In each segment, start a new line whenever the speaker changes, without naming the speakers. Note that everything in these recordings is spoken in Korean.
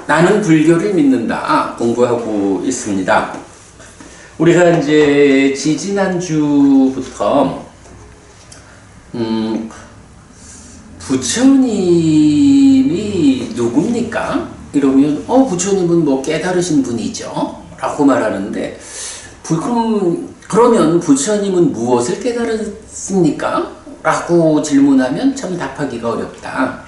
나는 불교를 믿는다 공부하고 있습니다. 우리가 이제 지지난주부터 부처님이 누굽니까? 이러면 부처님은 뭐 깨달으신 분이죠 라고 말하는데 그러면 부처님은 무엇을 깨달았습니까? 라고 질문하면 참 답하기가 어렵다.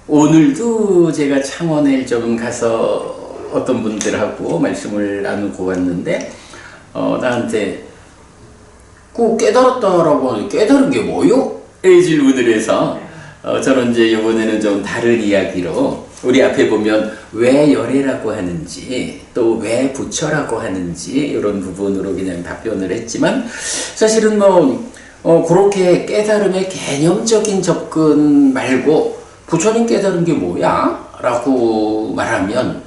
오늘도 제가 창원에 좀 가서 어떤 분들하고 말씀을 나누고 왔는데 나한테 꼭 깨달았다라고 깨달은 게 뭐요? 이 질문을 해서 저는 이제 이번에는 좀 다른 이야기로 우리 앞에 보면 왜 열애라고 하는지 또 왜 부처라고 하는지 이런 부분으로 그냥 답변을 했지만 사실은 그렇게 깨달음의 개념적인 접근 말고 부처님 깨달은 게 뭐야? 라고 말하면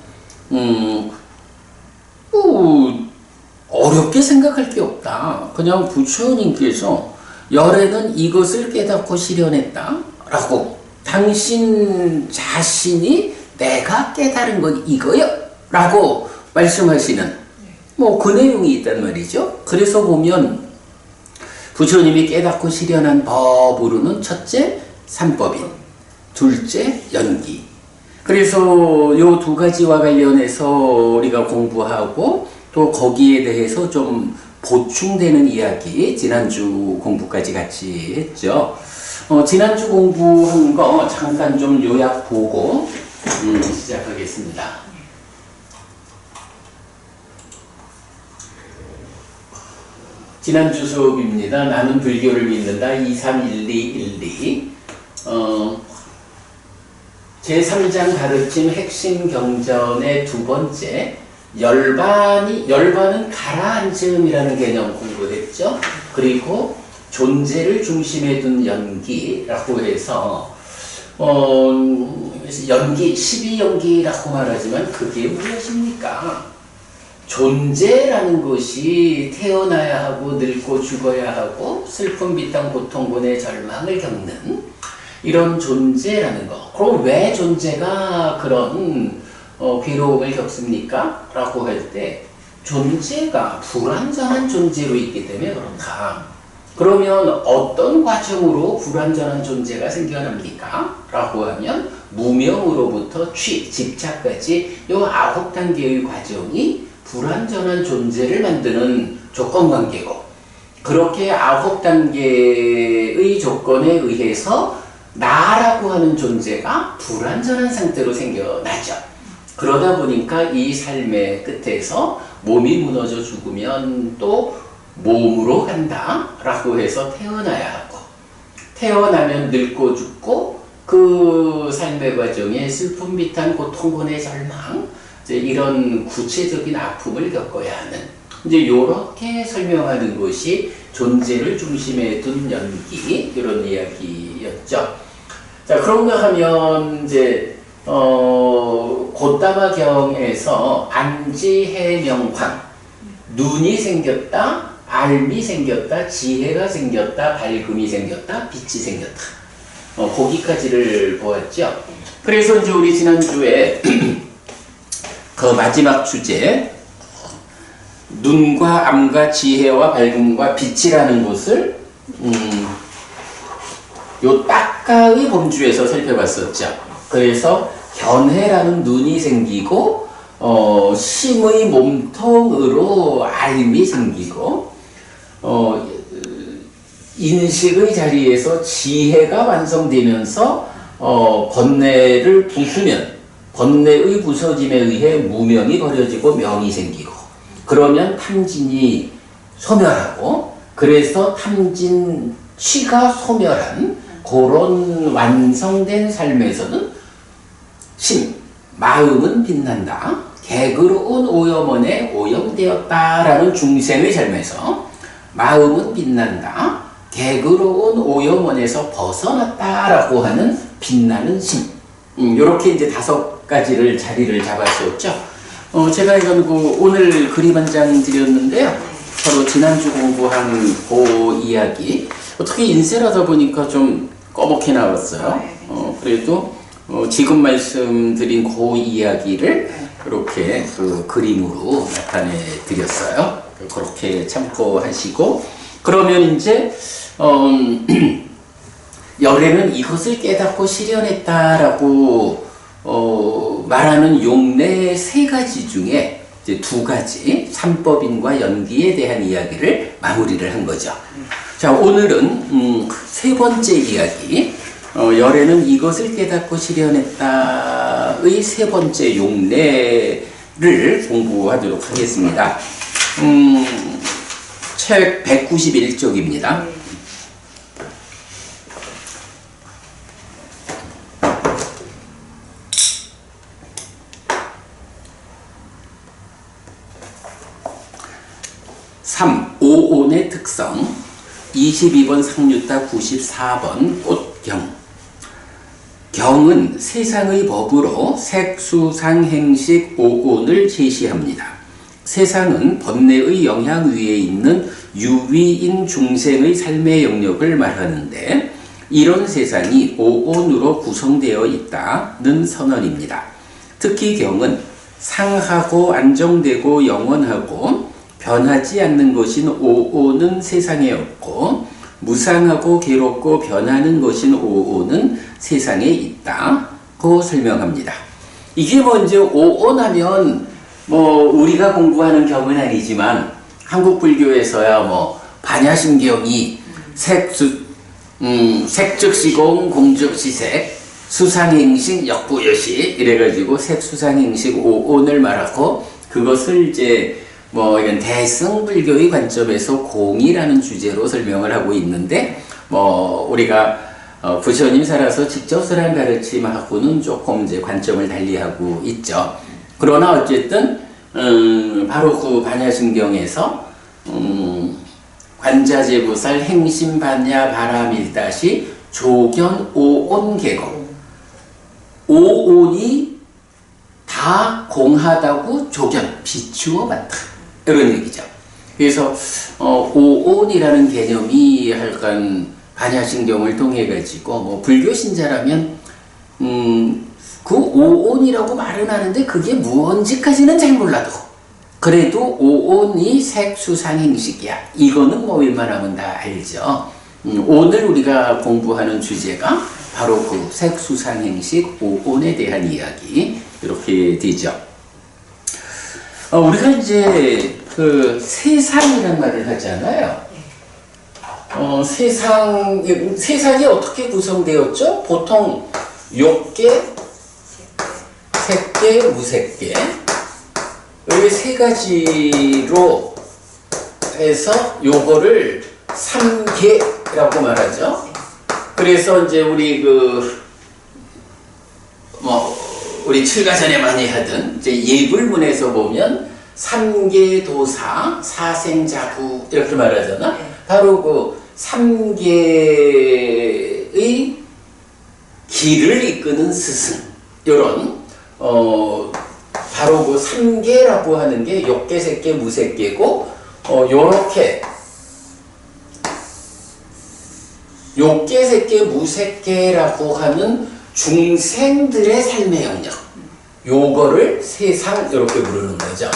어렵게 생각할 게 없다. 그냥 부처님께서 열애는 이것을 깨닫고 실현했다 라고 당신 자신이 내가 깨달은 건 이거야 라고 말씀하시는 그 내용이 있단 말이죠. 그래서 보면 부처님이 깨닫고 실현한 법으로는 첫째 삼법인, 둘째 연기. 그래서 요 두 가지와 관련해서 우리가 공부하고 또 거기에 대해서 좀 보충되는 이야기 지난주 공부까지 같이 했죠. 지난주 공부한 거 잠깐 좀 요약 보고 시작하겠습니다. 지난주 수업입니다. 나는 불교를 믿는다. 231212 제3장 가르침 핵심 경전의 두 번째 열반은 가라앉음이라는 개념 공부했죠. 그리고 존재를 중심에 둔 연기라고 해서 연기, 12연기라고 말하지만 그게 무엇입니까? 존재라는 것이 태어나야 하고 늙고 죽어야 하고 슬픔, 비탄, 고통, 고뇌, 절망을 겪는 이런 존재라는 거. 그럼 왜 존재가 그런 괴로움을 겪습니까? 라고 할 때 존재가 불완전한 존재로 있기 때문에 그렇다. 그러면 어떤 과정으로 불완전한 존재가 생겨납니까? 라고 하면 무명으로부터 집착까지 이 9단계의 과정이 불완전한 존재를 만드는 조건관계고 그렇게 9단계의 조건에 의해서 나라고 하는 존재가 불완전한 상태로 생겨나죠. 그러다 보니까 이 삶의 끝에서 몸이 무너져 죽으면 또 몸으로 간다 라고 해서 태어나야 하고 태어나면 늙고 죽고 그 삶의 과정에 슬픔, 비탄, 고통, 고뇌, 절망 이런 구체적인 아픔을 겪어야 하는 이제 요렇게 설명하는 것이 존재를 중심에 둔 연기 이런 이야기였죠. 자, 그런가 하면 이제 곶다마경에서 안지해명황 눈이 생겼다, 알미 생겼다, 지혜가 생겼다, 밝음이 생겼다, 빛이 생겼다. 거기까지를 보았죠. 그래서 이제 우리 지난주에 그 마지막 주제 눈과 암과 지혜와 밝음과 빛이라는 것을 요 딱가의 범주에서 살펴봤었죠. 그래서 견해라는 눈이 생기고 심의 몸통으로 알미 생기고 인식의 자리에서 지혜가 완성되면서 번뇌를 부수면 번뇌의 부서짐에 의해 무명이 버려지고 명이 생기고 그러면 탐진이 소멸하고 그래서 탐진 취가 소멸한 그런 완성된 삶에서는 마음은 빛난다. 개그로운 오염원에 오염되었다라는 중생의 삶에서 마음은 빛난다. 개그로운 오염원에서 벗어났다라고 하는 빛나는 심. 요렇게 이제 5가지를 자리를 잡았었죠. 제가 이건 오늘 그림 한 장 드렸는데요. 바로 지난주 공부한 그 이야기. 어떻게 인쇄를 하다 보니까 좀 꺼멓게 나왔어요. 그래도 지금 말씀드린 그 이야기를 이렇게 그 그림으로 나타내 드렸어요. 그렇게 참고하시고, 그러면 이제 열애는 이것을 깨닫고 실현했다라고 말하는 용례 세 가지 중에 이제 두 가지, 삼법인과 연기에 대한 이야기를 마무리를 한 거죠. 자, 오늘은 세 번째 이야기, 열애는 이것을 깨닫고 실현했다의 세 번째 용례를 공부하도록 하겠습니다. 책 191쪽입니다. 오온의 특성 22번 상류타 94번 꽃경. 경은 세상의 법으로 색수상행식 오온을 제시합니다. 세상은 번뇌의 영향 위에 있는 유위인 중생의 삶의 영역을 말하는데, 이런 세상이 오온으로 구성되어 있다는 선언입니다. 특히 경은 상하고 안정되고 영원하고 변하지 않는 것인 오온은 세상에 없고, 무상하고 괴롭고 변하는 것인 오온은 세상에 있다고 설명합니다. 이게 먼저 오온하면 우리가 공부하는 경은 아니지만 한국 불교에서야 반야심경이 색즉시공 공즉시색 수상행식 역부여시 이래가지고 색수상행식 오온을 말하고, 그것을 이제 이건 대승불교의 관점에서 공이라는 주제로 설명을 하고 있는데, 우리가 부처님 살아서 직접 설한 가르침하고는 조금 이제 관점을 달리하고 있죠. 그러나 어쨌든 바로 그 반야심경에서 관자재부살 행심반야 바라밀다시 조견 오온계공, 오온이 다 공하다고 조견 비추어 봤다, 이런 얘기죠. 그래서 오온이라는 개념이 하여간 반야심경을 통해 가지고 불교 신자라면 그 오온이라고 말은 하는데 그게 무언지까지는 잘 몰라도 그래도 오온이 색수상행식이야, 이거는 웬만하면 다 알죠. 오늘 우리가 공부하는 주제가 바로 그 색수상행식 오온에 대한 이야기, 이렇게 되죠. 우리가 이제 그 세상이란 말을 하잖아요. 세상이 어떻게 구성되었죠? 보통 욕계, 색계, 무색계, 이 세 가지로 해서 요거를 삼계라고 말하죠. 그래서 이제 우리 우리 출가전에 많이 하던 이제 예불문에서 보면 삼계도사, 사생자부 이렇게 말하잖아. 바로 그 삼계의 길을 이끄는 스승, 요런 바로 그 삼계라고 하는 게 욕계, 색계, 무색계고, 요렇게 욕계, 색계, 무색계라고 하는 중생들의 삶의 영역, 요거를 세상, 이렇게 부르는 거죠.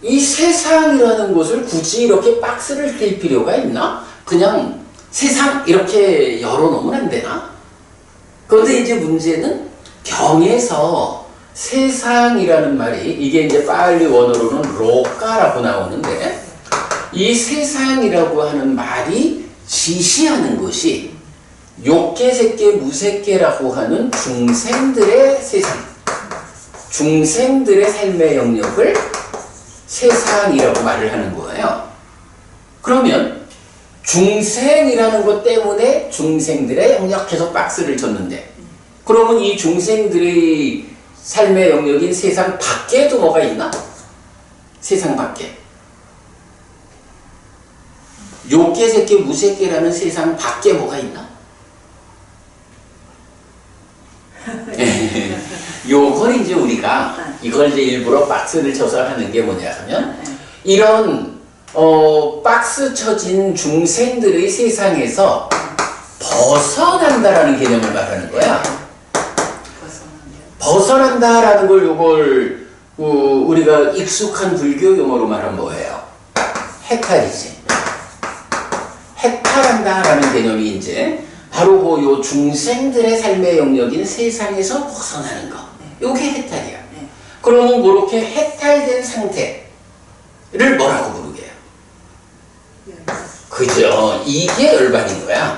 이 세상이라는 것을 굳이 이렇게 박스를 댈 필요가 있나? 그냥 세상 이렇게 열어놓으면 안 되나? 그런데 이제 문제는 경에서 세상이라는 말이, 이게 이제 빨리 원어로는 로까라고 나오는데, 이 세상이라고 하는 말이 지시하는 것이 욕계, 색계, 무색계라고 하는 중생들의 세상, 중생들의 삶의 영역을 세상이라고 말을 하는 거예요. 그러면 중생이라는 것 때문에 중생들의 영역 계속 박스를 쳤는데, 그러면 이 중생들의 삶의 영역인 세상 밖에도 뭐가 있나? 세상 밖에. 욕계, 색계, 무색계라는 세상 밖에 뭐가 있나? 요걸 이제 우리가 이걸 이제 일부러 박스를 쳐서 하는 게 뭐냐 하면, 이런 박스 쳐진 중생들의 세상에서 벗어난다라는 개념을 말하는 거야.
벗어난다.
벗어난다라는 걸 요걸 우리가 익숙한 불교 용어로 말하면 뭐예요? 해탈이지. 해탈한다라는 개념이 이제 바로 요 중생들의 삶의 영역인 세상에서 벗어나는 거. 요게 해탈이야. 그러면 그렇게 해탈된 상태를 뭐라고 부르게요? 그죠? 이게 열반인 거야.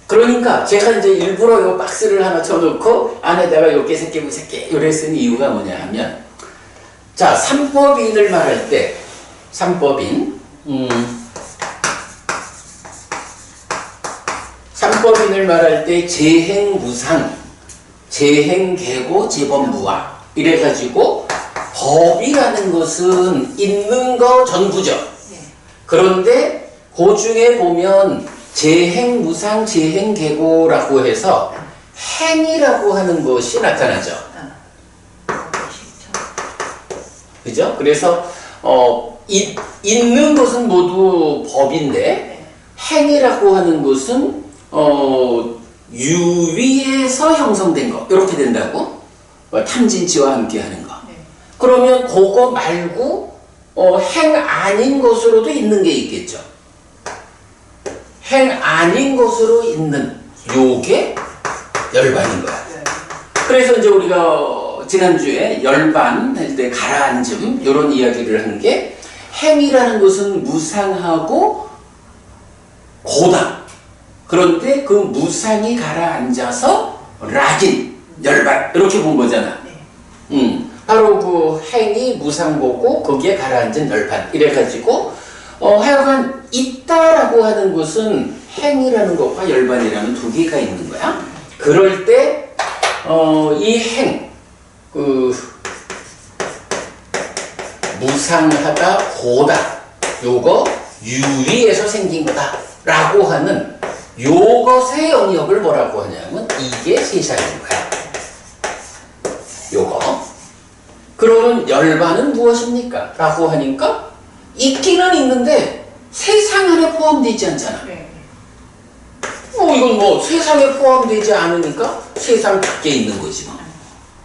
그러니까 제가 이제 일부러 요 박스를 하나 쳐놓고 안에다가 요 깨새끼 무새끼 요래 쓴 이유가 뭐냐 하면, 자, 삼법인을 말할 때 삼법인을 말할 때 재행무상, 재행계고, 재범무화 이래가지고 법이라는 것은 있는 거 전부죠. 그런데 그 중에 보면 재행무상, 재행계고라고 해서 행이라고 하는 것이 나타나죠. 그죠? 그래서 있는 것은 모두 법인데 행이라고 하는 것은 유위에서 형성된 거 이렇게 된다고. 탐진치와 함께 하는 거. 그러면 그거 말고 행 아닌 것으로도 있는 게 있겠죠. 행 아닌 것으로 있는 요게 열반인 거야. 그래서 이제 우리가 지난주에 열반 할 때 가라앉음 이런 이야기를 한 게, 행이라는 것은 무상하고 고다. 그런데 그 무상이 가라앉아서 락인, 열반 이렇게 본 거잖아. 바로 그 행이 무상고고 거기에 가라앉은 열반 이래가지고 하여간 있다라고 하는 것은 행이라는 것과 열반이라는 두 개가 있는 거야. 그럴 때 이 행, 무상하다, 고다, 요거 유위에서 생긴 거다 라고 하는 요것의 영역을 뭐라고 하냐면 이게 세상인 거야. 요거. 그러면 열반은 무엇입니까? 라고 하니까 있기는 있는데 세상 안에 포함되지 않잖아. 이건 뭐 세상에 포함되지 않으니까 세상 밖에 있는 거지 뭐.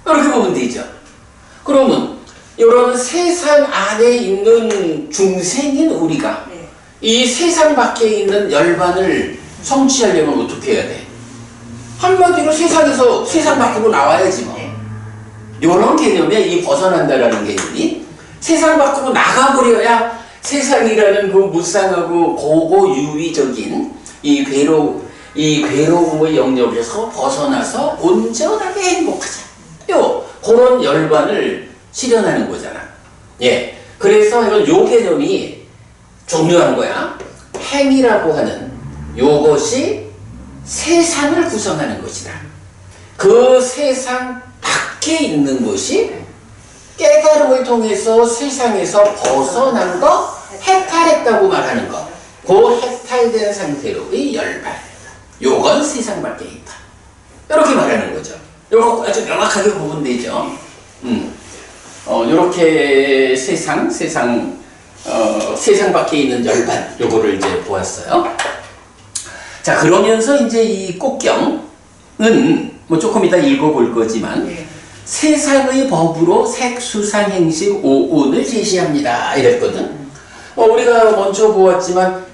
이렇게 보면 되죠. 그러면 이런 세상 안에 있는 중생인 우리가 이 세상 밖에 있는 열반을 성취하려면 어떻게 해야 돼? 한마디로 세상에서 세상 밖으로 나와야지 뭐. 이런 개념에 이 벗어난다라는 개념이 세상 밖으로 나가버려야 세상이라는 그 무상하고 고고유의적인 이 괴로움의 영역에서 벗어나서 온전하게 행복하자. 그런 열반을 실현하는 거잖아. 예. 그래서 요 개념이 중요한 거야. 행이라고 하는 요것이 세상을 구성하는 것이다. 그 세상 밖에 있는 것이 깨달음을 통해서 세상에서 벗어난 거, 해탈했다고 말하는 거. 그 해탈된 상태로의 열반. 요건 세상 밖에 있다. 이렇게 말하는 거죠. 요거 아주 명확하게 보면 되죠. 요렇게 세상 밖에 있는 열반, 요거를 이제 보았어요. 자, 그러면서 이제 이 꽃경은 뭐 조금 이따 읽어볼 거지만, 세상의 법으로 색수상행식 오온을 제시합니다. 이랬거든. 우리가 먼저 보았지만,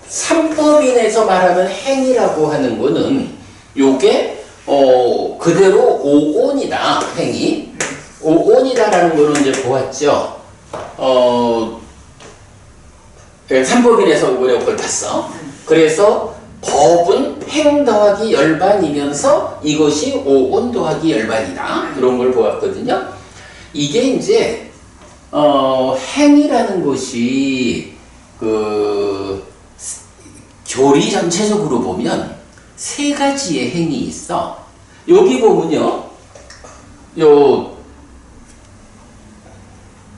삼법인에서 말하는 행이라고 하는 거는 요게 그대로 오온이다. 행이 오온이다라는 거는 이제 보았죠. 삼법인에서 우리가 그걸 봤어. 그래서 법은 행 더하기 열반이면서 이것이 오온 더하기 열반이다. 그런 걸 보았거든요. 이게 이제 행이라는 것이 교리 전체적으로 보면 세 가지의 행이 있어. 여기 보면요,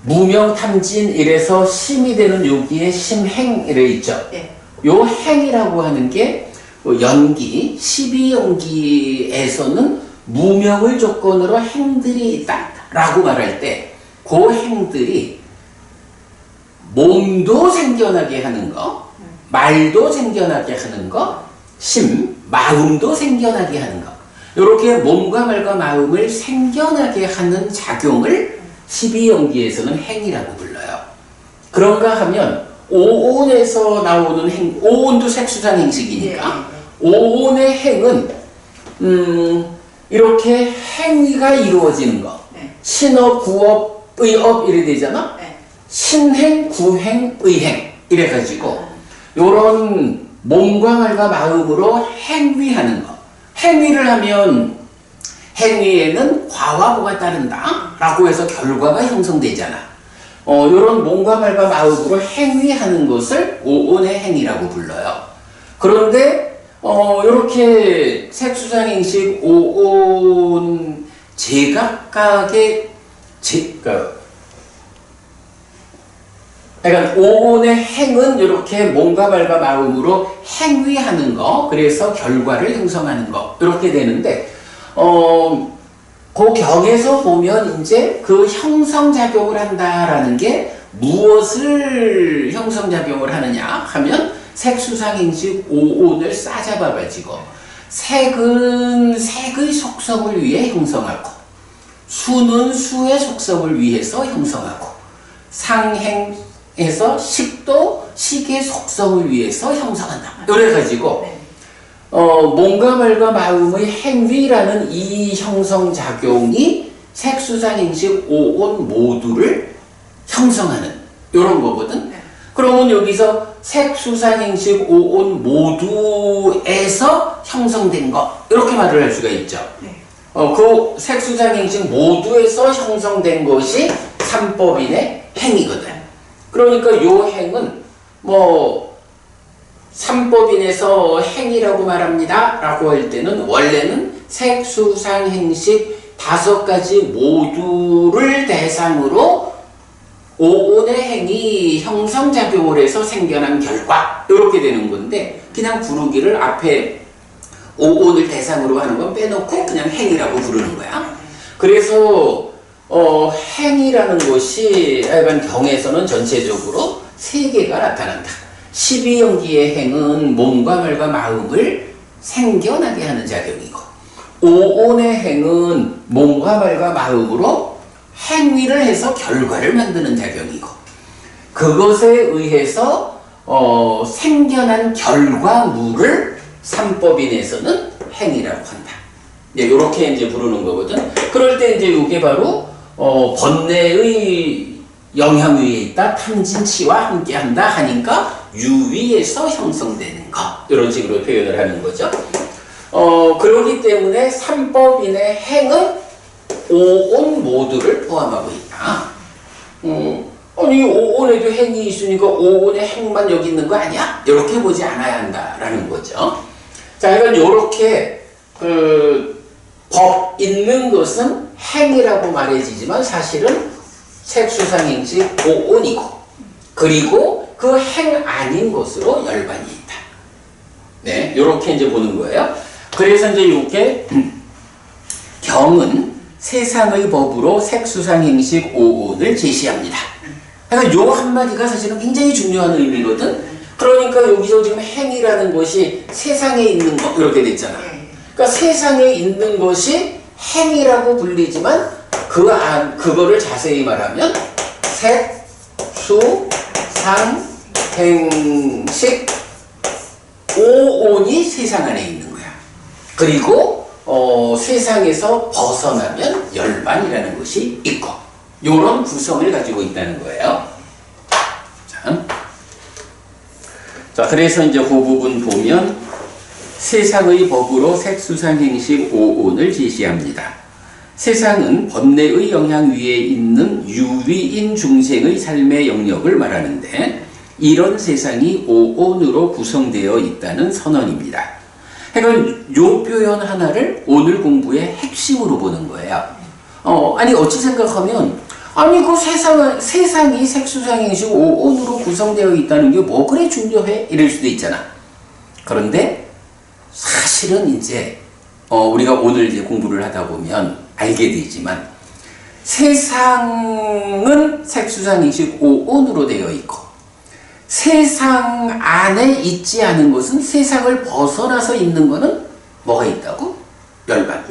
무명탐진 이래서 심이 되는 여기에 심행 이래 있죠. 요 행이라고 하는 게 연기, 12연기에서는 무명을 조건으로 행들이 있다라고 말할 때 그 행들이 몸도 생겨나게 하는 거, 말도 생겨나게 하는 거, 마음도 생겨나게 하는 것. 이렇게 몸과 말과 마음을 생겨나게 하는 작용을 12연기에서는 행위라고 불러요. 그런가 하면 오온에서 나오는 행, 오온도 색수상 행식이니까 오온의 행은 이렇게 행위가 이루어지는 것. 신업, 구업, 의업 이래 되잖아. 신행, 구행, 의행 이래가지고 요런 몸과 말과 마음으로 행위하는 것. 행위를 하면 행위에는 과와 보가 따른다 라고 해서 결과가 형성되잖아. 요런 몸과 말과 마음으로 행위하는 것을 오온의 행위라고 불러요. 그런데 요렇게 색수상행식 오온 제각각의 그러니까 오온의 행은 이렇게 몸과 말과 마음으로 행위하는 거, 그래서 결과를 형성하는 거 이렇게 되는데 그 격에서 보면 이제 그 형성작용을 한다라는 게 무엇을 형성작용을 하느냐 하면 색수상행식 오온을 싸잡아가지고 색은 색의 속성을 위해 형성하고 수는 수의 속성을 위해서 형성하고 상행에서 식도 식의 속성을 위해서 형성한다. 이래가지고 몸과 말과 마음의 행위라는 이 형성작용이 색수상행식 오온 모두를 형성하는 이런 거거든. 그러면 여기서 색수상행식 오온 모두에서 형성된 것 이렇게 말을 할 수가 있죠. 그 색수상행식 모두에서 형성된 것이 삼법인의 행위거든. 그러니까 요 행은 뭐 삼법인에서 행위라고 말합니다 라고 할 때는 원래는 색수상행식 5가지 모두를 대상으로 오온의 행위 형성작용을 해서 생겨난 결과 이렇게 되는 건데 그냥 부르기를 앞에 오온을 대상으로 하는 건 빼놓고 그냥 행위라고 부르는 거야. 그래서 행위라는 것이 하여간 경에서는 전체적으로 3개가 나타난다. 12연기의 행은 몸과 말과 마음을 생겨나게 하는 작용이고 오온의 행은 몸과 말과 마음으로 행위를 해서 결과를 만드는 작용이고 그것에 의해서 생겨난 결과물을 삼법인에서는 행위라고 한다. 이렇게 이제 부르는 거거든. 그럴 때 이제 이게 바로 번뇌의 영향 위에 있다. 탐진치와 함께한다 하니까 유위에서 형성되는 것 이런 식으로 표현을 하는 거죠. 그렇기 때문에 삼법인의 행은 오온 모두를 포함하고 있다. 아니 오온에도 행이 있으니까 오온의 행만 여기 있는 거 아니야? 이렇게 보지 않아야 한다라는 거죠. 자, 이건 이렇게 법 있는 것은 행이라고 말해지지만 사실은 색수상행식 오온이고 그리고 그 행 아닌 것으로 열반이 있다. 네, 이렇게 이제 보는 거예요. 그래서 이제 이렇게 경은 세상의 법으로 색수상행식 오온을 제시합니다. 그러니까 요 한마디가 사실은 굉장히 중요한 의미거든. 그러니까 여기서 지금 행이라는 것이 세상에 있는 것 이렇게 됐잖아. 그러니까 세상에 있는 것이 행이라고 불리지만 그거를 자세히 말하면 색, 수, 상, 행식 오온이 세상 안에 있는 거야. 그리고 세상에서 벗어나면 열반이라는 것이 있고 이런 구성을 가지고 있다는 거예요. 자, 그래서 이제 그 부분 보면 세상의 법으로 색수상행식 오온을 제시합니다. 세상은 번뇌의 영향 위에 있는 유위인 중생의 삶의 영역을 말하는데 이런 세상이 오온으로 구성되어 있다는 선언입니다. 그러니까 요 표현 하나를 오늘 공부의 핵심으로 보는 거예요. 아니 어찌 생각하면 아니 그 세상이 색수상행식 오온으로 구성되어 있다는 게 뭐 그래 중요해? 이럴 수도 있잖아. 그런데 사실은 이제 우리가 오늘 이제 공부를 하다 보면 알게 되지만 세상은 색수상행식 오온으로 되어 있고 세상 안에 있지 않은 것은 세상을 벗어나서 있는 거는 뭐가 있다고? 열반.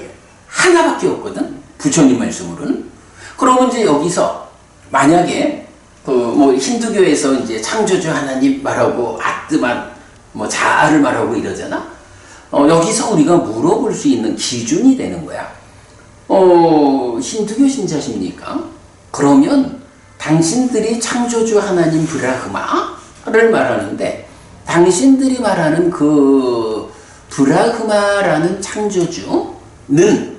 하나밖에 없거든. 부처님 말씀으로는. 그러면 이제 여기서 만약에 그 뭐 힌두교에서 이제 창조주 하나님 말하고 아뜨만 뭐 자아를 말하고 이러잖아. 여기서 우리가 물어볼 수 있는 기준이 되는 거야. 힌두교 신자십니까? 그러면 당신들이 창조주 하나님 브라흐마를 말하는데 당신들이 말하는 그 브라흐마라는 창조주는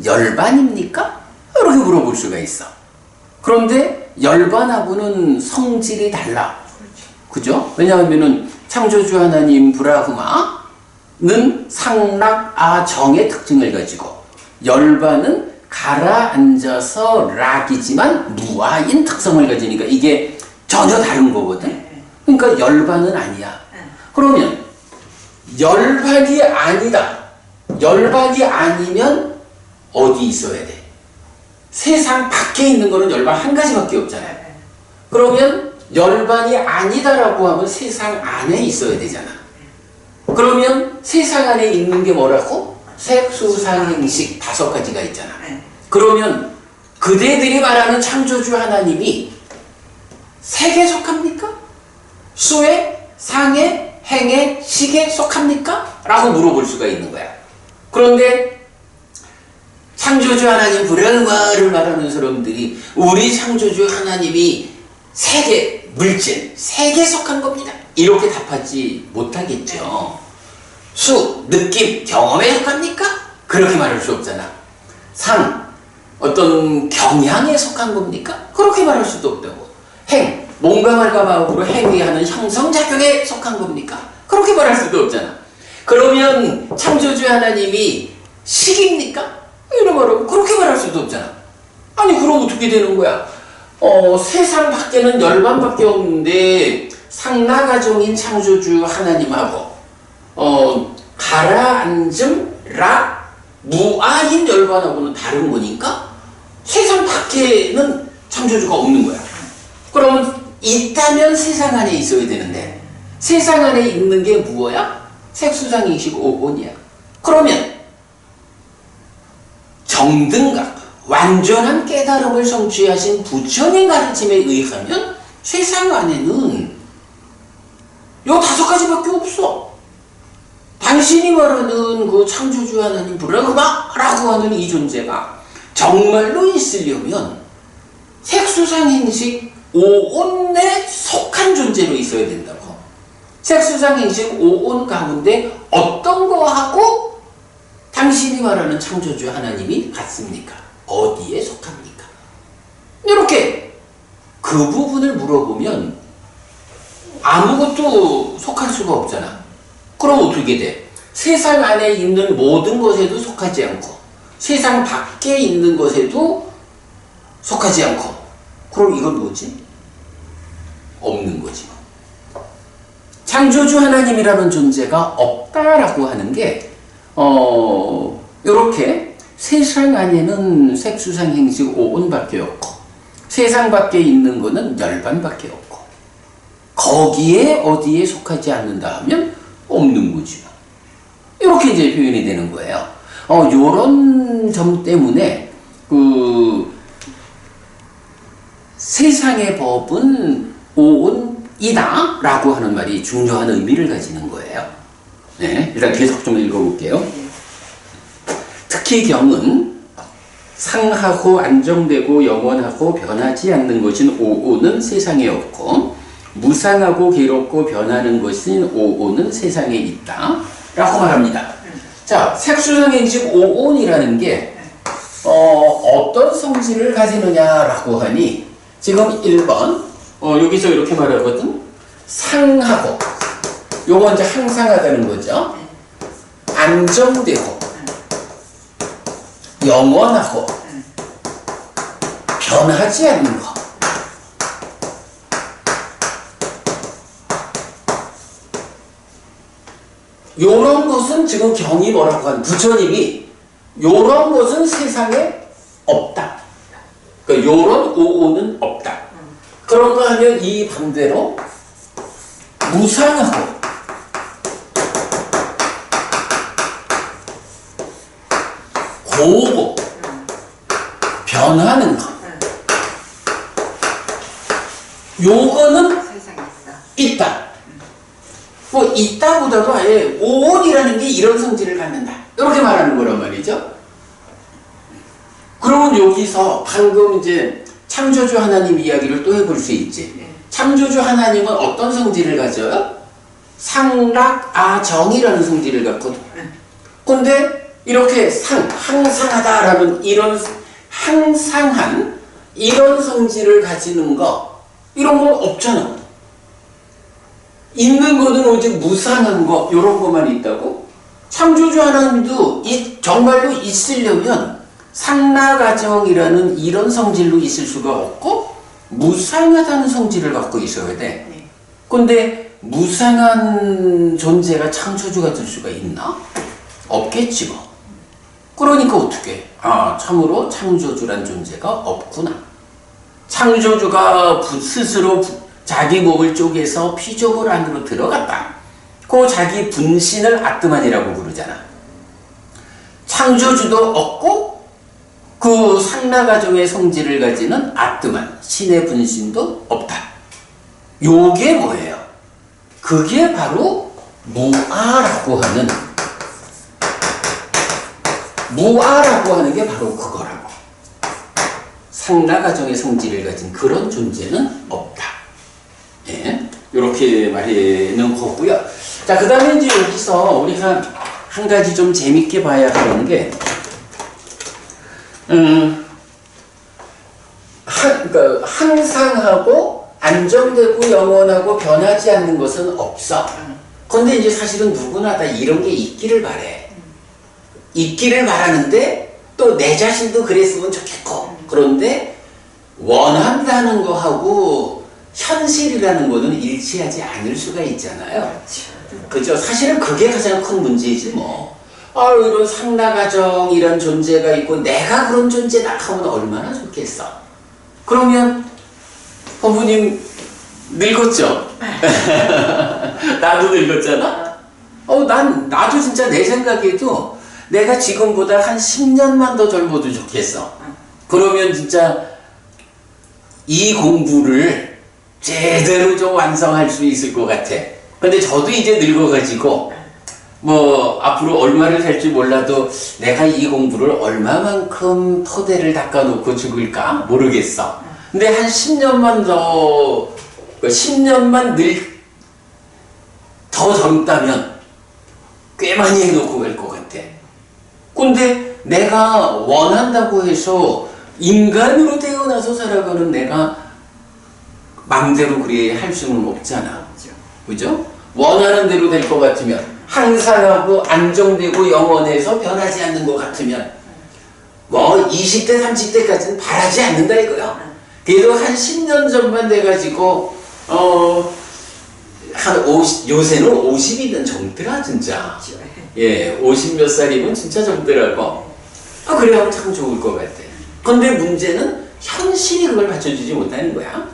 열반입니까? 이렇게 물어볼 수가 있어. 그런데 열반하고는 성질이 달라. 그죠? 왜냐하면은 창조주 하나님 브라흐마는 상락아정의 특징을 가지고 열반은 가라앉아서 락이지만 무아인 특성을 가지니까 이게 전혀 다른 거거든. 그러니까 열반은 아니야. 그러면 열반이 아니다. 열반이 아니면 어디 있어야 돼? 세상 밖에 있는 거는 열반 한 가지밖에 없잖아요. 그러면 열반이 아니다라고 하면 세상 안에 있어야 되잖아. 그러면 세상 안에 있는 게 뭐라고? 색수상행식 5가지가 있잖아. 그러면 그대들이 말하는 창조주 하나님이 색에 속합니까? 수에, 상에, 행에, 식에 속합니까? 라고 물어볼 수가 있는 거야. 그런데 창조주 하나님 브라흐마를 말하는 사람들이 우리 창조주 하나님이 색에, 물질, 색에 속한 겁니다. 이렇게 답하지 못하겠죠. 수, 느낌, 경험에 속합니까? 그렇게 말할 수 없잖아. 상, 어떤 경향에 속한 겁니까? 그렇게 말할 수도 없다고. 행, 몸과 말과 마음으로 행위하는 형성작용에 속한 겁니까? 그렇게 말할 수도 없잖아. 그러면 창조주 하나님이 식입니까? 이런 말하고 그렇게 말할 수도 없잖아. 아니 그럼 어떻게 되는 거야? 세상 밖에는 열반밖에 없는데 상락아종인 창조주 하나님하고 가라앉음 락 무아인 열반하고는 다른 거니까 세상 밖에는 창조주가 없는 거야. 그러면 있다면 세상 안에 있어야 되는데 세상 안에 있는 게 무엇이야? 색수상이식 오온이야. 그러면 정등각 완전한 깨달음을 성취하신 부처님 가르침에 의하면 세상 안에는 요 5가지밖에 없어. 당신이 말하는 그 창조주 하나님 브라흐마라고 하는 이 존재가 정말로 있으려면 색수상행식 오온에 속한 존재로 있어야 된다고. 색수상행식 오온 가운데 어떤 거하고 당신이 말하는 창조주 하나님이 같습니까? 어디에 속합니까? 이렇게 그 부분을 물어보면 아무것도 속할 수가 없잖아. 그럼 어떻게 돼? 세상 안에 있는 모든 것에도 속하지 않고 세상 밖에 있는 것에도 속하지 않고 그럼 이건 뭐지? 없는 거지. 창조주 하나님이라는 존재가 없다라고 하는 게 이렇게 세상 안에는 색수상행식 오온밖에 없고 세상 밖에 있는 거는 열반밖에 없고 거기에 어디에 속하지 않는다 하면 없는 거지. 이렇게 이제 표현이 되는 거예요. 요런 점 때문에 그 세상의 법은 오온이다 라고 하는 말이 중요한 의미를 가지는 거예요. 네, 일단 계속 좀 읽어볼게요. 특히 경은 상하고 안정되고 영원하고 변하지 않는 것인 오온은 세상에 없고 무상하고 괴롭고 변하는 것인 오온은 세상에 있다 라고 말합니다. 자, 색수상행식 오온이라는 게 어떤 성질을 가지느냐라고 하니 지금 1번 여기서 이렇게 말하거든. 상하고 요거 이제 항상하다는 거죠. 안정되고 영원하고 변하지 않는 것. 요런 것은 지금 경이 뭐라고 하는 부처님이 요런 것은 세상에 없다. 그러니까 요런 오온은 없다. 그런가 하면 이 반대로 무상하고 고고 변하는 거. 요거는
세상에 있다.
있다. 뭐 있다보다도 아예 오온이라는 게 이런 성질을 갖는다. 이렇게 말하는 거란 말이죠. 그러면 여기서 방금 이제 창조주 하나님 이야기를 또 해볼 수 있지.
네.
창조주 하나님은 어떤 성질을 가져요? 상락아정이라는 성질을 갖거든. 근데 이렇게 항상하다라는 이런 항상한 이런 성질을 가지는 거 이런 건 없잖아. 있는 거는 오직 무상한 거 이런 것만 있다고? 창조주 하나님도 정말로 있으려면 상락아정이라는 이런 성질로 있을 수가 없고 무상하다는 성질을 갖고 있어야 돼.
네.
근데 무상한 존재가 창조주가 될 수가 있나? 없겠지 뭐. 그러니까 어떻게? 참으로 창조주란 존재가 없구나. 창조주가 스스로 자기 몸을 쪼개서 피조물 안으로 들어갔다. 그 자기 분신을 아트만이라고 부르잖아. 창조주도 없고 그 상락아정의 성질을 가지는 아트만, 신의 분신도 없다. 요게 뭐예요? 그게 바로 무아라고 하는 게 바로 그거라고. 상락아정의 성질을 가진 그런 존재는 없다. 예, 이렇게 말하는 거고요. 자, 그 다음에 이제 여기서 우리가 한 가지 좀 재밌게 봐야 하는 게, 그러니까 항상하고 안정되고 영원하고 변하지 않는 것은 없어. 근데 이제 사실은 누구나 다 이런 게 있기를 바래. 있기를 바라는데 또 내 자신도 그랬으면 좋겠고. 그런데 원한다는 거하고 현실이라는 거는 일치하지 않을 수가 있잖아요. 그죠? 사실은 그게 가장 큰 문제이지 뭐. 이런 상락아정이란 존재가 있고 내가 그런 존재다 하면 얼마나 좋겠어. 그러면 부모님 늙었죠? 나도 늙었잖아? 나도 진짜 내 생각에도 내가 지금보다 한 10년만 더 젊어도 좋겠어. 그러면 진짜 이 공부를 제대로 좀 완성할 수 있을 것 같아. 근데 저도 이제 늙어가지고 뭐 앞으로 얼마를 살지 몰라도 내가 이 공부를 얼마만큼 토대를 닦아놓고 죽을까 모르겠어. 근데 한 10년만 더 10년만 더 젊다면 꽤 많이 해놓고 갈 것 같아. 근데 내가 원한다고 해서 인간으로 태어나서 살아가는 내가 맘대로 그래 할 수는 없잖아. 그죠? 원하는 대로 될 것 같으면 항상하고 안정되고 영원해서 변하지 않는 것 같으면 뭐 20대 30대까지는 바라지 않는다 이거야. 그래도 한 10년 전만 돼가지고 한 50, 요새는 50이면 젊더라 진짜. 예, 50 몇 살이면 진짜 젊더라고. 그래야 참 좋을 것 같아. 근데 문제는 현실이 그걸 받쳐주지 못하는 거야.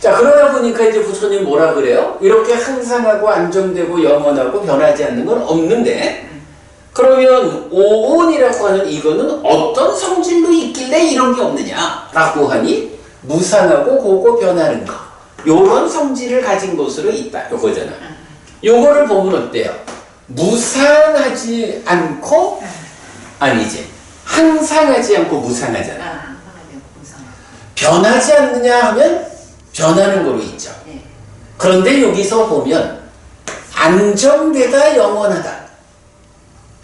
자, 그러다 보니까 이제 부처님 뭐라 그래요? 이렇게 항상하고 안정되고 영원하고 변하지 않는 건 없는데, 그러면 오온이라고 하는 이거는 어떤 성질로 있길래 이런 게 없느냐라고 하니 무상하고 고고 변하는 거. 요런 성질을 가진 것으로 있다. 요거잖아. 요거를 보면 어때요? 무상하지 않고 아니지. 항상하지 않고 무상하잖아. 변하지 않느냐 하면 변하는 거로 있죠. 그런데 여기서 보면 안정되다 영원하다.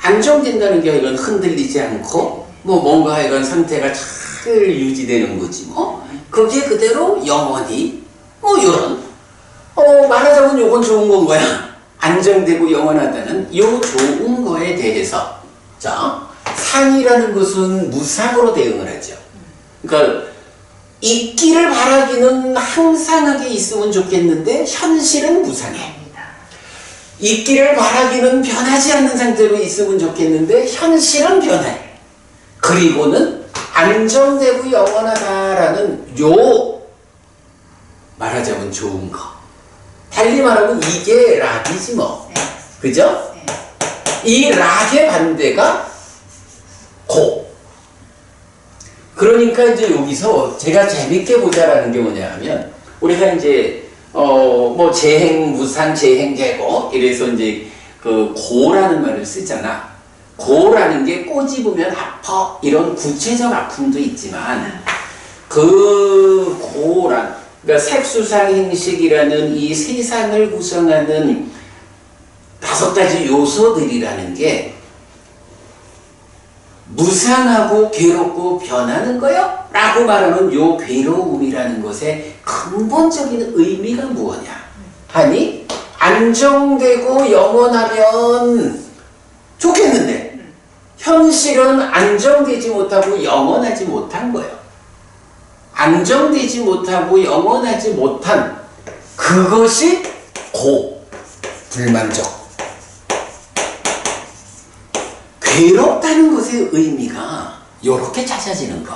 안정된다는 게 이건 흔들리지 않고 뭐 뭔가 이건 상태가 잘 유지되는 거지 뭐. 그게 그대로 영원히 뭐 요런 말하자면 요건 좋은 건 거야. 안정되고 영원하다는 요 좋은 거에 대해서 자 상이라는 것은 무상으로 대응을 하죠. 그러니까 있기를 바라기는 항상하게 있으면 좋겠는데 현실은 무상해. 있기를 바라기는 변하지 않는 상태로 있으면 좋겠는데 현실은 변해. 그리고는 안정되고 영원하다라는 요 말하자면 좋은 거 달리 말하면 이게 락이지 뭐.
네.
그죠?
네.
이 락의 반대가 고. 그러니까 이제 여기서 제가 재밌게 보자라는 게 뭐냐 하면, 우리가 이제, 뭐, 재행, 무상, 재행, 계고, 이래서 이제 그 고라는 말을 쓰잖아. 고라는 게 꼬집으면 아파. 이런 구체적 아픔도 있지만, 그 고란, 그러니까 색수상행식이라는 이 세상을 구성하는 5가지 요소들이라는 게 무상하고 괴롭고 변하는 거요? 라고 말하는 요 괴로움이라는 것의 근본적인 의미가 무엇이냐? 하니 안정되고 영원하면 좋겠는데 현실은 안정되지 못하고 영원하지 못한 거예요. 안정되지 못하고 영원하지 못한 그것이 불만족. 괴롭다는 것의 의미가 이렇게 찾아지는 거.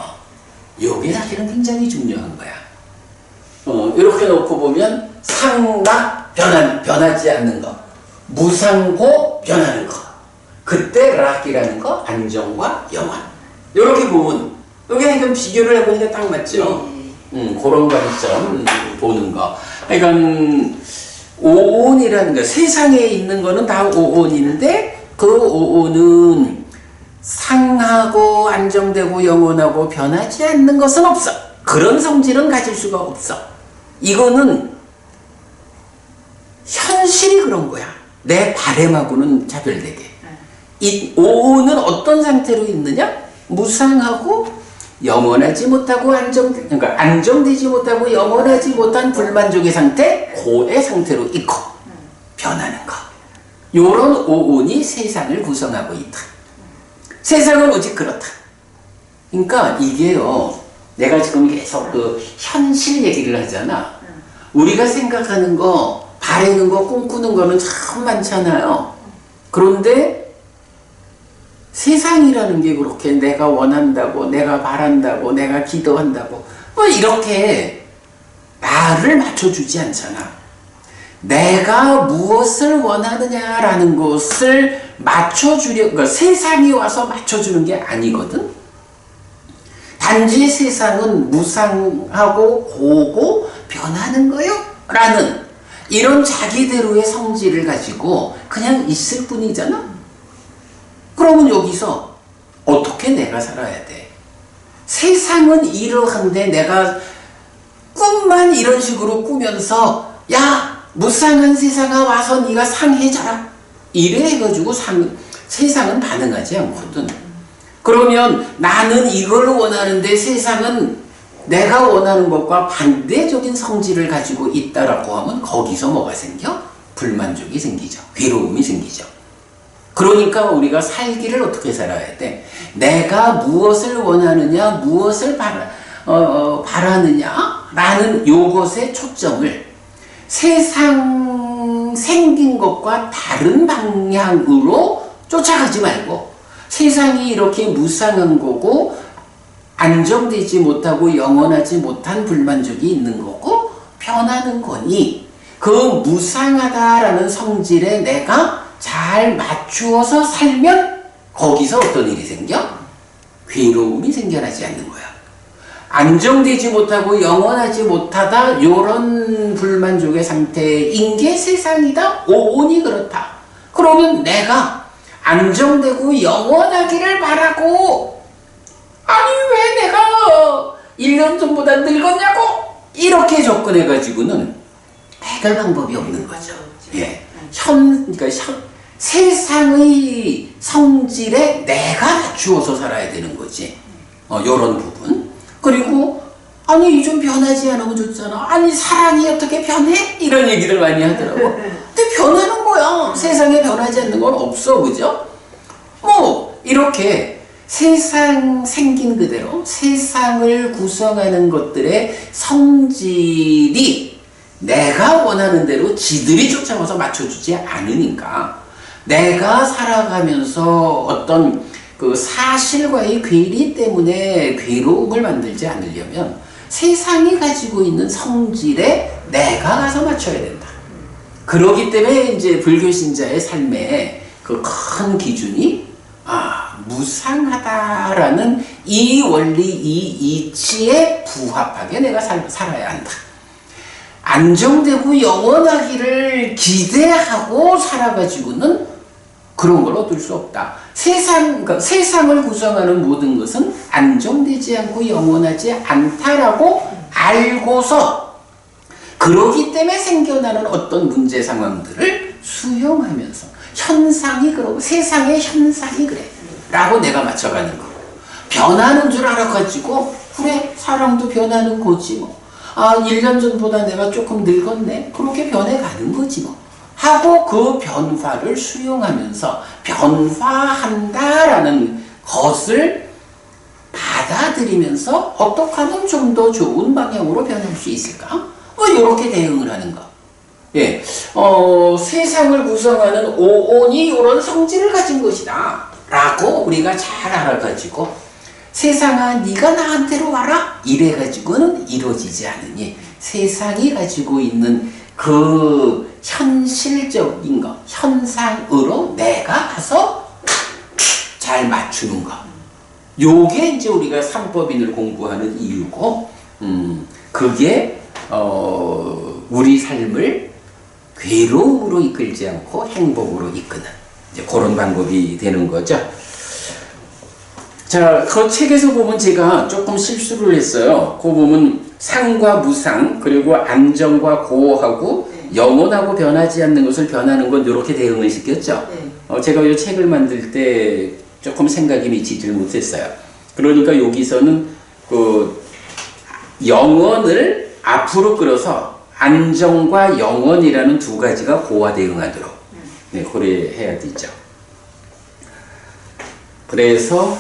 이게 사실은 굉장히 중요한 거야. 이렇게 놓고 보면 상나 변하지 않는 거. 무상고 변하는 거. 그때 락이라는 거 안정과 영원. 이렇게 보면 여기 좀 비교를 해보니까 딱 맞죠? 그런 관점 보는 거. 그러니까 오온이라는 거, 세상에 있는 거는 다 오온인데 그 오온은 상하고 안정되고 영원하고 변하지 않는 것은 없어. 그런 성질은 가질 수가 없어. 이거는 현실이 그런 거야. 내 바램하고는 차별되게. 이 오온은 어떤 상태로 있느냐? 무상하고 영원하지 못하고 그러니까 안정되지 못하고 영원하지 못한 불만족의 상태, 고의 상태로 있고 변하는 거. 요런 오온이 세상을 구성하고 있다. 세상은 오직 그렇다. 그러니까 이게요, 내가 지금 계속 그 현실 얘기를 하잖아. 우리가 생각하는 거, 바라는 거, 꿈꾸는 거는 참 많잖아요. 그런데 세상이라는 게 그렇게 내가 원한다고, 내가 바란다고, 내가 기도한다고, 뭐 이렇게 나를 맞춰주지 않잖아. 내가 무엇을 원하느냐라는 것을 그러니까 세상이 와서 맞춰주는 게 아니거든. 단지 세상은 무상하고 고고 변하는 거요 라는 이런 자기대로의 성질을 가지고 그냥 있을 뿐이잖아. 그러면 여기서 어떻게 내가 살아야 돼? 세상은 이러한데 내가 꿈만 이런 식으로 꾸면서 야 무상한 세상아 와서 네가 상해져라 이래 해가지고 세상은 반응하지 않거든. 그러면 나는 이걸 원하는데 세상은 내가 원하는 것과 반대적인 성질을 가지고 있다라고 하면 거기서 뭐가 생겨? 불만족이 생기죠. 괴로움이 생기죠. 그러니까 우리가 살기를 어떻게 살아야 돼? 내가 무엇을 원하느냐, 무엇을 바라느냐 라는 요것의 초점을 세상 생긴 것과 다른 방향으로 쫓아가지 말고 세상이 이렇게 무상한 거고 안정되지 못하고 영원하지 못한 불만족이 있는 거고 변하는 거니 그 무상하다라는 성질에 내가 잘 맞추어서 살면 거기서 어떤 일이 생겨? 괴로움이 생겨나지 않는 거야. 안정되지 못하고 영원하지 못하다 이런 불만족의 상태인 게 세상이다. 오온이 그렇다. 그러면 내가 안정되고 영원하기를 바라고 아니 왜 내가 1년 전보다 늙었냐고 이렇게 접근해가지고는 해결 방법이 없는 거죠. 예. 그러니까 세상의 성질에 내가 맞추어서 살아야 되는 거지. 요런 부분. 그리고 아니 좀 변하지 않으면 좋잖아. 아니 사랑이 어떻게 변해? 이런 얘기를 많이 하더라고. 근데 변하는 거야. 세상에 변하지 않는 건 없어. 그죠? 뭐 이렇게 세상 생긴 그대로 세상을 구성하는 것들의 성질이 내가 원하는 대로 지들이 쫓아와서 맞춰주지 않으니까 내가 살아가면서 어떤 그 사실과의 괴리 때문에 괴로움을 만들지 않으려면 세상이 가지고 있는 성질에 내가 가서 맞춰야 된다. 그러기 때문에 이제 불교 신자의 삶의 그 큰 기준이 무상하다라는 이 원리, 이 이치에 부합하게 내가 살아야 한다. 안정되고 영원하기를 기대하고 살아가지고는 그런 걸 얻을 수 없다. 그러니까 세상을 구성하는 모든 것은 안정되지 않고 영원하지 않다라고 알고서 그러기 때문에 생겨나는 어떤 문제 상황들을 수용하면서 현상이 그러고 세상의 현상이 그래 라고 내가 맞춰가는 거. 변하는 줄 알아가지고 그래 사람도 변하는 거지 뭐. 1년 전보다 내가 조금 늙었네. 그렇게 변해가는 거지 뭐. 하고 그 변화를 수용하면서 변화한다라는 것을 받아들이면서 어떻게 하면 좀 더 좋은 방향으로 변할 수 있을까? 이렇게 대응을 하는 거. 예, 세상을 구성하는 오온이 이런 성질을 가진 것이다 라고 우리가 잘 알아가지고 세상아 네가 나한테로 와라 이래가지고는 이루어지지 않으니 세상이 가지고 있는 그 현실적인 거 현상으로 내가 가서 잘 맞추는 거 요게 이제 우리가 삼법인을 공부하는 이유고 그게 우리 삶을 괴로움으로 이끌지 않고 행복으로 이끄는 이제 그런 방법이 되는 거죠. 자, 그 책에서 보면 제가 조금 실수를 했어요. 그 보면 상과 무상, 그리고 안정과 고하고 영원하고 변하지 않는 것을 변하는 건 이렇게 대응을 시켰죠. 제가 이 책을 만들 때 조금 생각이 미치지를 못했어요. 그러니까 여기서는 그 영원을 앞으로 끌어서 안정과 영원이라는 두 가지가 고와 대응하도록 그래 해야 되죠. 그래서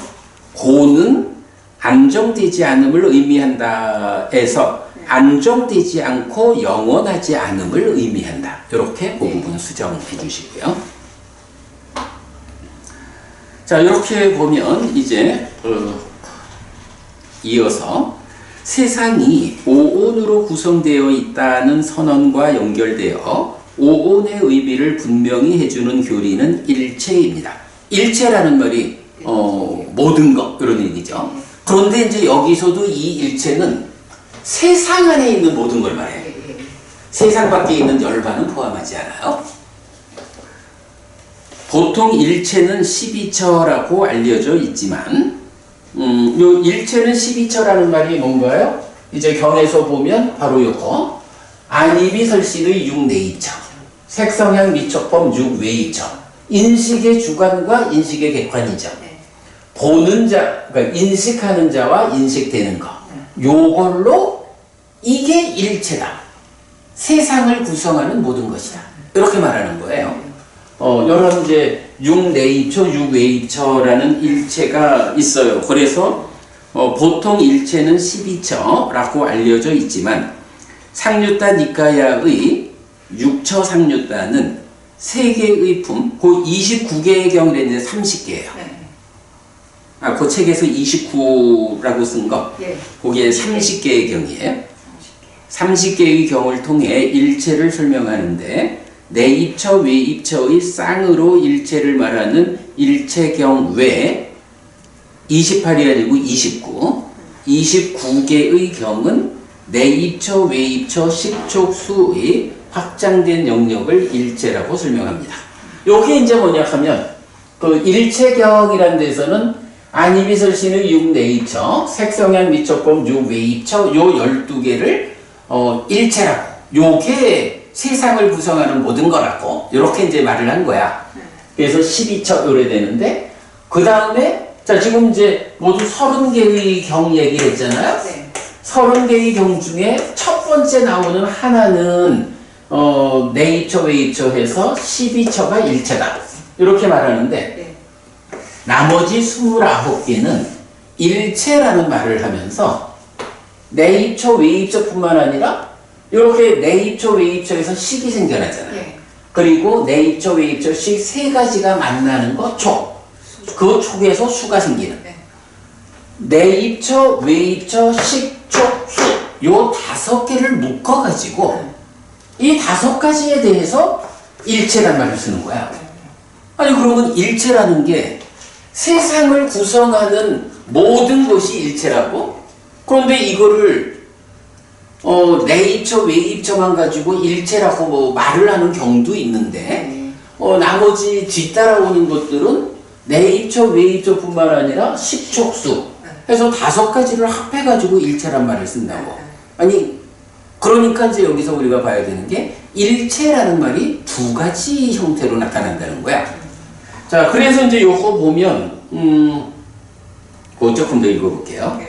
고는 안정되지 않음을 의미한다 해서 안정되지 않고 영원하지 않음을 의미한다. 이렇게 그 부분 수정해 주시고요. 자, 이렇게 보면 이제 이어서 세상이 오온으로 구성되어 있다는 선언과 연결되어 오온의 의미를 분명히 해주는 교리는 일체입니다. 일체라는 말이 모든 것 그런 얘기죠. 그런데 이제 여기서도 이 일체는 세상 안에 있는 모든 걸 말해요. 세상 밖에 있는 열반은 포함하지 않아요. 보통 일체는 12처라고 알려져 있지만 요 일체는 12처라는 말이 뭔가요? 이제 경에서 보면 바로 요거 안이비설신의 6내입처 색성향 미촉법 6외입처 인식의 주관과 인식의 객관이죠. 보는 자, 그러니까 인식하는 자와 인식되는 것 요걸로 이게 일체다. 세상을 구성하는 모든 것이다. 이렇게 말하는 거예요. 여러 이제 6내입처, 6외입처라는 일체가 있어요. 그래서 보통 일체는 12처라고 알려져 있지만 상류따 니까야의 6처 상류따는 세계의 품, 그 29개의 경을 했는데 30개예요. 그 책에서 29라고 쓴 거, 거기에 30개의 경이에요. 30개의 경을 통해 일체를 설명하는데 내입처, 외입처의 쌍으로 일체를 말하는 일체경 외 28이 아니고 29개의 경은 내입처, 외입처, 식촉수의 확장된 영역을 일체라고 설명합니다. 요게 이제 뭐냐 하면 그 일체경이라는 데서는 안이비설신의 6내입처, 색성향 미촉법 6외입처 요 12개를 일체라고 요게 세상을 구성하는 모든 거라고 이렇게 이제 말을 한 거야. 그래서 12처 요래 되는데 그 다음에 자 지금 이제 모두 30개의 경 얘기를 했잖아요. 30개의 경 중에 첫 번째 나오는 하나는 내입처 외입처 해서 12처가 일체다 이렇게 말하는데 나머지 29개는 일체라는 말을 하면서 내입처 외입처 뿐만 아니라 이렇게 내입처 외입처에서 식이 생겨나잖아요. 그리고 내입처 외입처 식 세 가지가 만나는 거 촉. 그 촉에서 수가 생기는. 내입처 외입처 식 촉 수 요 5개를 묶어가지고 이 5가지에 대해서 일체란 말을 쓰는 거야. 아니 그러면 일체라는 게 세상을 구성하는 모든 것이 일체라고? 그런데 이거를 내입처 외입처만 가지고 일체라고 뭐 말을 하는 경우도 있는데 나머지 뒤따라오는 것들은 내입처 외입처 뿐만 아니라 식촉수 해서 5가지를 합해가지고 일체란 말을 쓴다고. 아니 그러니까 이제 여기서 우리가 봐야 되는 게 일체라는 말이 2가지 형태로 나타난다는 거야. 자, 그래서 이제 요거 보면 그거 조금 더 읽어볼게요.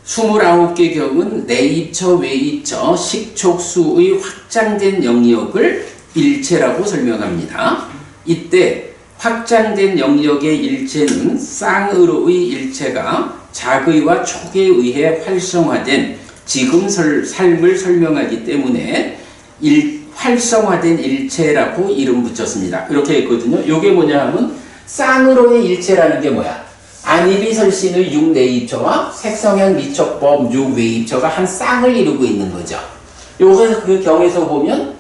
29개 경은 내입처, 외입처, 식촉수의 확장된 영역을 일체라고 설명합니다. 이때 확장된 영역의 일체는 쌍으로의 일체가 작의와 촉에 의해 활성화된 지금 삶을 설명하기 때문에 활성화된 일체라고 이름 붙였습니다. 이렇게 했거든요. 이게 뭐냐 하면 쌍으로의 일체라는 게 뭐야? 안이비설신의 6내입처와 색성향 미촉법 6외입처가 한 쌍을 이루고 있는 거죠. 요거 그 경에서 보면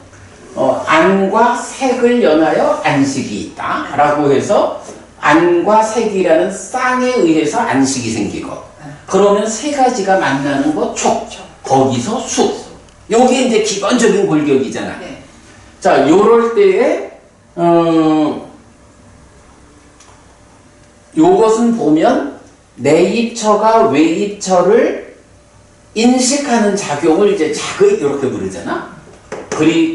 안과 색을 연하여 안식이 있다 라고 해서 안과 색이라는 쌍에 의해서 안식이 생기고 그러면 3가지가 만나는 거 촉, 거기서 수. 요게 이제 기본적인 골격이잖아.
네.
자, 요럴 때에 요것은 보면 내입처가 외입처를 인식하는 작용을 이제 작의 이렇게 부르잖아.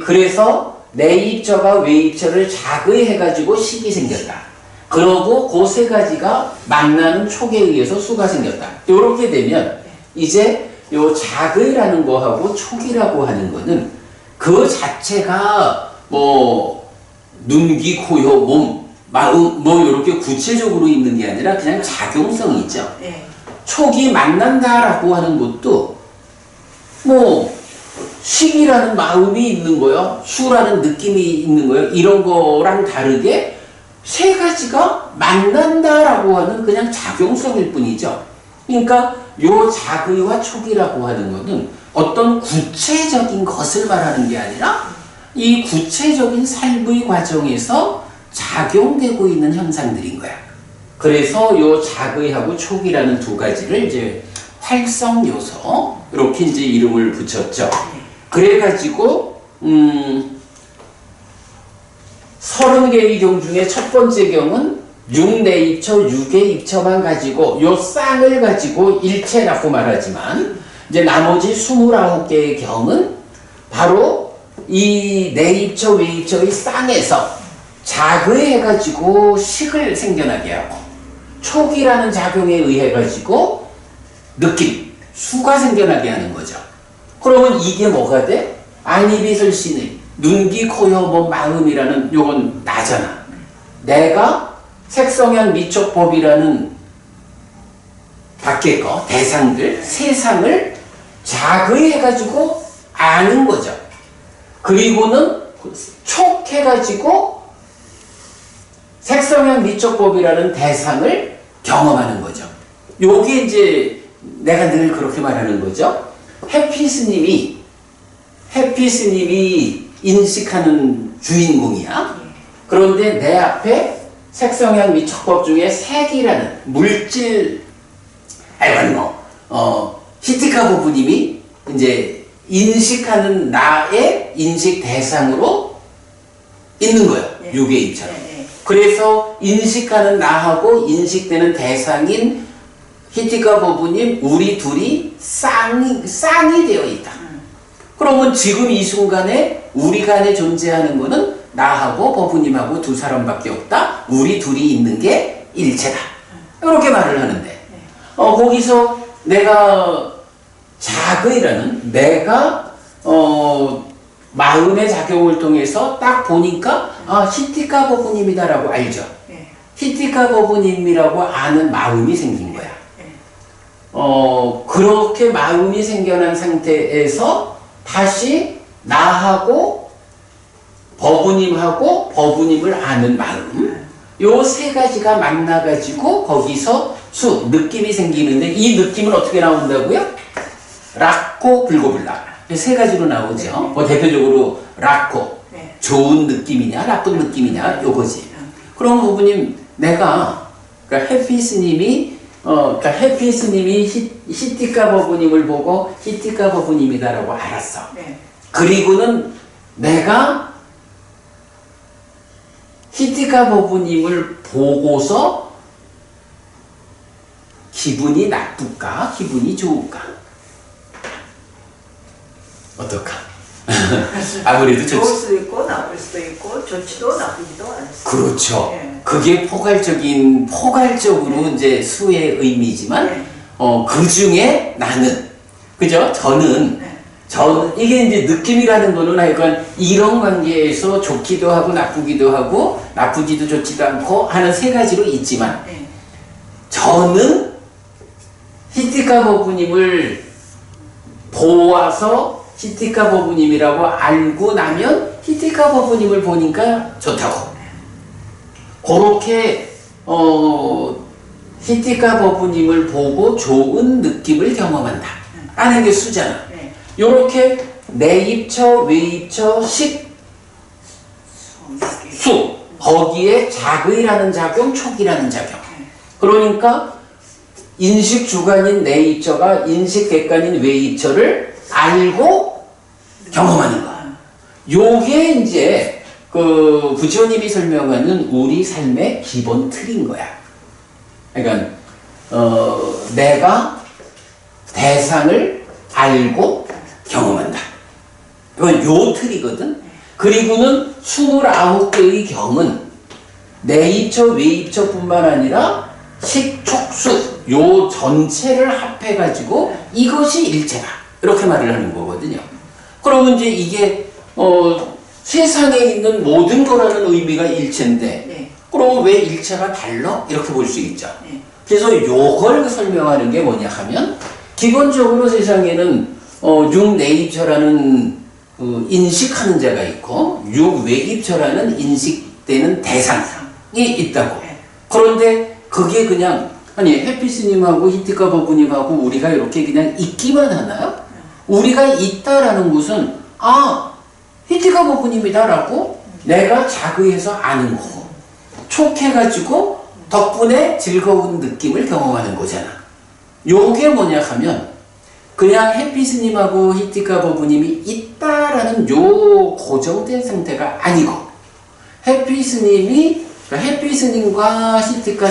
그래서 내입처가 외입처를 작의해가지고 식이 생겼다. 그러고 그 3가지가 만나는 촉에 의해서 수가 생겼다. 이렇게 되면 이제 요 작의라는 거하고 촉이라고 하는 거는 그 자체가 뭐 눈, 귀, 코, 혀, 몸, 마음 뭐 이렇게 구체적으로 있는 게 아니라 그냥 작용성이 있죠.
네.
촉이 만난다라고 하는 것도 뭐 식이라는 마음이 있는 거요, 수라는 느낌이 있는 거요, 이런 거랑 다르게 3가지가 만난다라고 하는 그냥 작용성일 뿐이죠. 그러니까 요 작의와 촉이라고 하는 거는 어떤 구체적인 것을 말하는 게 아니라 이 구체적인 삶의 과정에서 작용되고 있는 현상들인 거야. 그래서 요 작의하고 촉이라는 2가지를 이제 활성 요소 이렇게 이제 이름을 붙였죠. 그래가지고 30개의 경 중에 첫 번째 경은 6내입처, 6의 입처만 가지고 요 쌍을 가지고 일체라고 말하지만 이제 나머지 29개의 경은 바로 이 내입처, 외입처의 쌍에서 작의해가지고 식을 생겨나게 하고 촉이라는 작용에 의해가지고 느낌, 수가 생겨나게 하는 거죠. 그러면 이게 뭐가 돼? 안이비설신의 눈, 귀, 코, 혀, 몸, 마음이라는 요건 나잖아. 내가 색성향 미촉법이라는 밖의 거, 대상들, 세상을 작의해가지고 아는 거죠. 그리고는 촉해가지고 색성향 미촉법이라는 대상을 경험하는 거죠. 요게 이제 내가 늘 그렇게 말하는 거죠. 해피스님이 인식하는 주인공이야. 그런데 내 앞에 색성향 미촉법 중에 색이라는 물질, 히티카 부부님이 이제 인식하는 나의 인식 대상으로 있는 거예요.
네.
6의 입처럼.
네.
그래서 인식하는 나하고 인식되는 대상인 히티카 부부님, 우리 둘이 쌍이 되어 있다. 그러면 지금 이 순간에 우리 간에 존재하는 거는 나하고 버부님하고 2사람밖에 없다. 우리 둘이 있는 게 일체다. 이렇게 말을 하는데 거기서 내가 작의라는 내가 마음의 작용을 통해서 딱 보니까 히티카 버부님이다라고 알죠.
네.
히티카 버부님이라고 아는 마음이 생긴 거야.
네.
그렇게 마음이 생겨난 상태에서 다시 나하고 버부님하고 버부님을 아는 마음, 요 3가지가 만나가지고 거기서 느낌이 생기는데 이 느낌은 어떻게 나온다고요? 락고, 불고불락. 세 가지로 나오죠. 뭐 대표적으로 락고,
네.
좋은 느낌이냐, 나쁜 느낌이냐, 요거지. 그럼 부부님, 내가, 그러니까 해피 스님이, 그러니까 해피 스님이 히티카 버부님을 보고 히티카 버부님이다라고 알았어.
네.
그리고는 내가 히티카 버부님을 보고서 기분이 나쁠까? 기분이 좋을까? 어떨까? 아무래도
좋을 수도 있고 나쁠 수도 있고 좋지도 나쁘지도 않을 수.
그렇죠.
네.
그게 포괄적으로 이제 수의 의미지만
네.
그 중에 나는 그죠? 저는
네.
이게 이제 느낌이라는 거는 하여간 이런 관계에서 좋기도 하고 나쁘기도 하고 나쁘지도 좋지도 않고 하는 세 가지로 있지만
네.
저는 히티카 버부님을 보아서 히티카 버부님이라고 알고 나면 히티카 버부님을 보니까 좋다고. 그렇게 히티카 버부님을 보고 좋은 느낌을 경험한다 라는 게 수잖아.
네.
요렇게 내입처, 외입처, 식, 수 거기에 작의라는 작용, 촉이라는 작용. 그러니까 인식 주관인 내입처가 인식 객관인 외입처를 알고 경험하는 거야. 요게 이제 그 부처님이 설명하는 우리 삶의 기본 틀인 거야. 그러니까 내가 대상을 알고 경험한다. 이건 요 틀이거든. 그리고는 29개의 경은 내입처, 외입처뿐만 아니라 식촉수 요 전체를 합해가지고 이것이 일체다. 이렇게 말을 하는 거거든요. 그러면 이제 이게 세상에 있는 모든 거라는 의미가 일체인데
네.
그럼 왜 일체가 달라? 이렇게 볼 수 있죠.
네.
그래서 요걸 설명하는 게 뭐냐 하면 기본적으로 세상에는 육내입처라는 인식하는 자가 있고 육외입처라는 인식되는 대상이 있다고.
네.
그런데 그게 그냥 아니 해피스님하고 히티카 버부님하고 우리가 이렇게 그냥 있기만 하나요? 우리가 있다라는 것은 히티카 버부님이다라고 내가 자의해서 아는 거고 촉해가지고 덕분에 즐거운 느낌을 경험하는 거잖아. 요게 뭐냐 하면 그냥 해피스님하고 히티카 버부님이 있다라는 요 고정된 상태가 아니고 해피스님과 히티카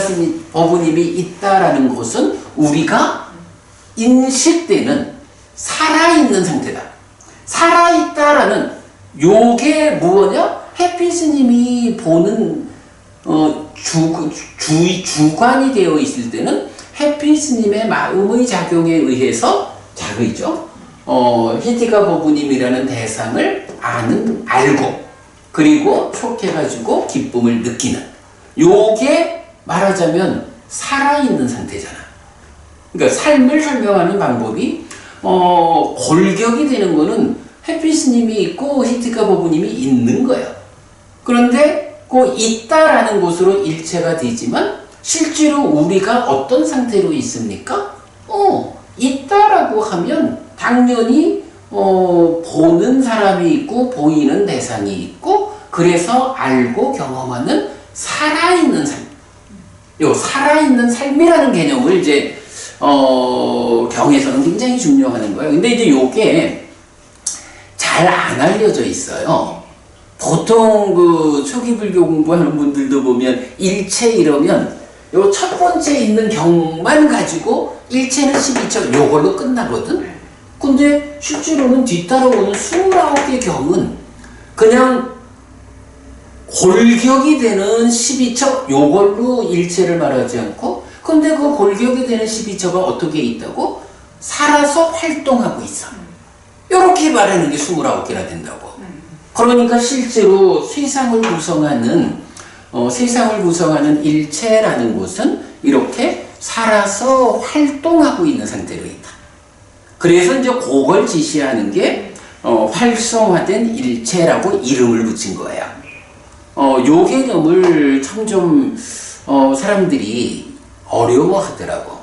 버부님이 있다라는 것은 우리가 인식되는 살아있는 상태다. 살아있다라는 요게 뭐냐? 해피스님이 보는 주관이 되어 있을 때는 해피스님의 마음의 작용에 의해서 작의죠. 히티카 버부님이라는 대상을 알고 그리고 촉해가지고 기쁨을 느끼는 요게 말하자면 살아있는 상태잖아. 그러니까 삶을 설명하는 방법이 골격이 되는 거는 해피스님이 있고 히티카 버부님이 있는 거예요. 그런데 그 있다라는 것으로 일체가 되지만 실제로 우리가 어떤 상태로 있습니까? 있다라고 하면 당연히 보는 사람이 있고 보이는 대상이 있고 그래서 알고 경험하는 살아있는 삶. 요 살아있는 삶이라는 개념을 이제 경에서는 굉장히 중요하는 거예요. 근데 이제 요게 잘 안 알려져 있어요. 보통 그 초기 불교 공부하는 분들도 보면 일체 이러면 요 첫 번째 있는 경만 가지고 일체는 12척 요걸로 끝나거든. 근데 실제로는 뒤따라오는 29개 경은 그냥 골격이 되는 12척 요걸로 일체를 말하지 않고 근데 그 골격이 되는 12척가 어떻게 있다고? 살아서 활동하고 있어. 요렇게 말하는 게 29개나 된다고. 그러니까 실제로 세상을 구성하는 일체라는 것은 이렇게 살아서 활동하고 있는 상태로 있다. 그래서 이제 그걸 지시하는 게 활성화된 일체라고 이름을 붙인 거예요. 요 개념을 참 좀 사람들이 어려워하더라고.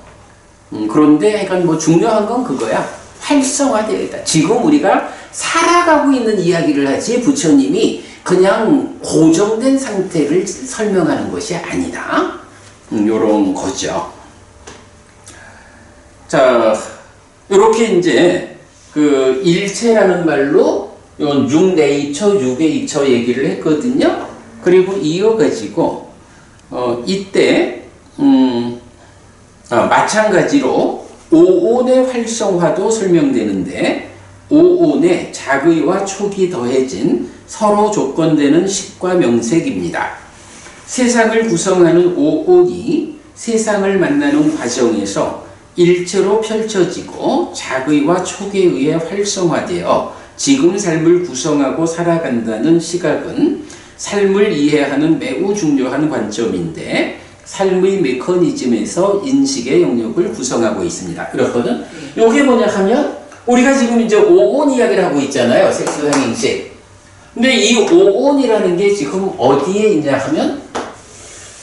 그런데 약간 뭐 중요한 건 그거야. 활성화되어 있다. 지금 우리가 살아가고 있는 이야기를 하지 부처님이 그냥 고정된 상태를 설명하는 것이 아니다. 요런 거죠. 자, 이렇게 이제 그 일체라는 말로 요 6네이처, 6웨이처 얘기를 했거든요. 그리고 이어가지고 이때 마찬가지로 오온의 활성화도 설명되는데, 오온에 작의와 촉이 더해진 서로 조건되는 식과 명색입니다. 세상을 구성하는 오온이 세상을 만나는 과정에서 일체로 펼쳐지고 작의와 촉에 의해 활성화되어 지금 삶을 구성하고 살아간다는 시각은 삶을 이해하는 매우 중요한 관점인데, 삶의 메커니즘에서 인식의 영역을 구성하고 있습니다. 그렇거든? 요게 뭐냐 하면, 우리가 지금 이제 오온 이야기를 하고 있잖아요. 색소상행식. 근데 이 오온이라는 게 지금 어디에 있냐 하면,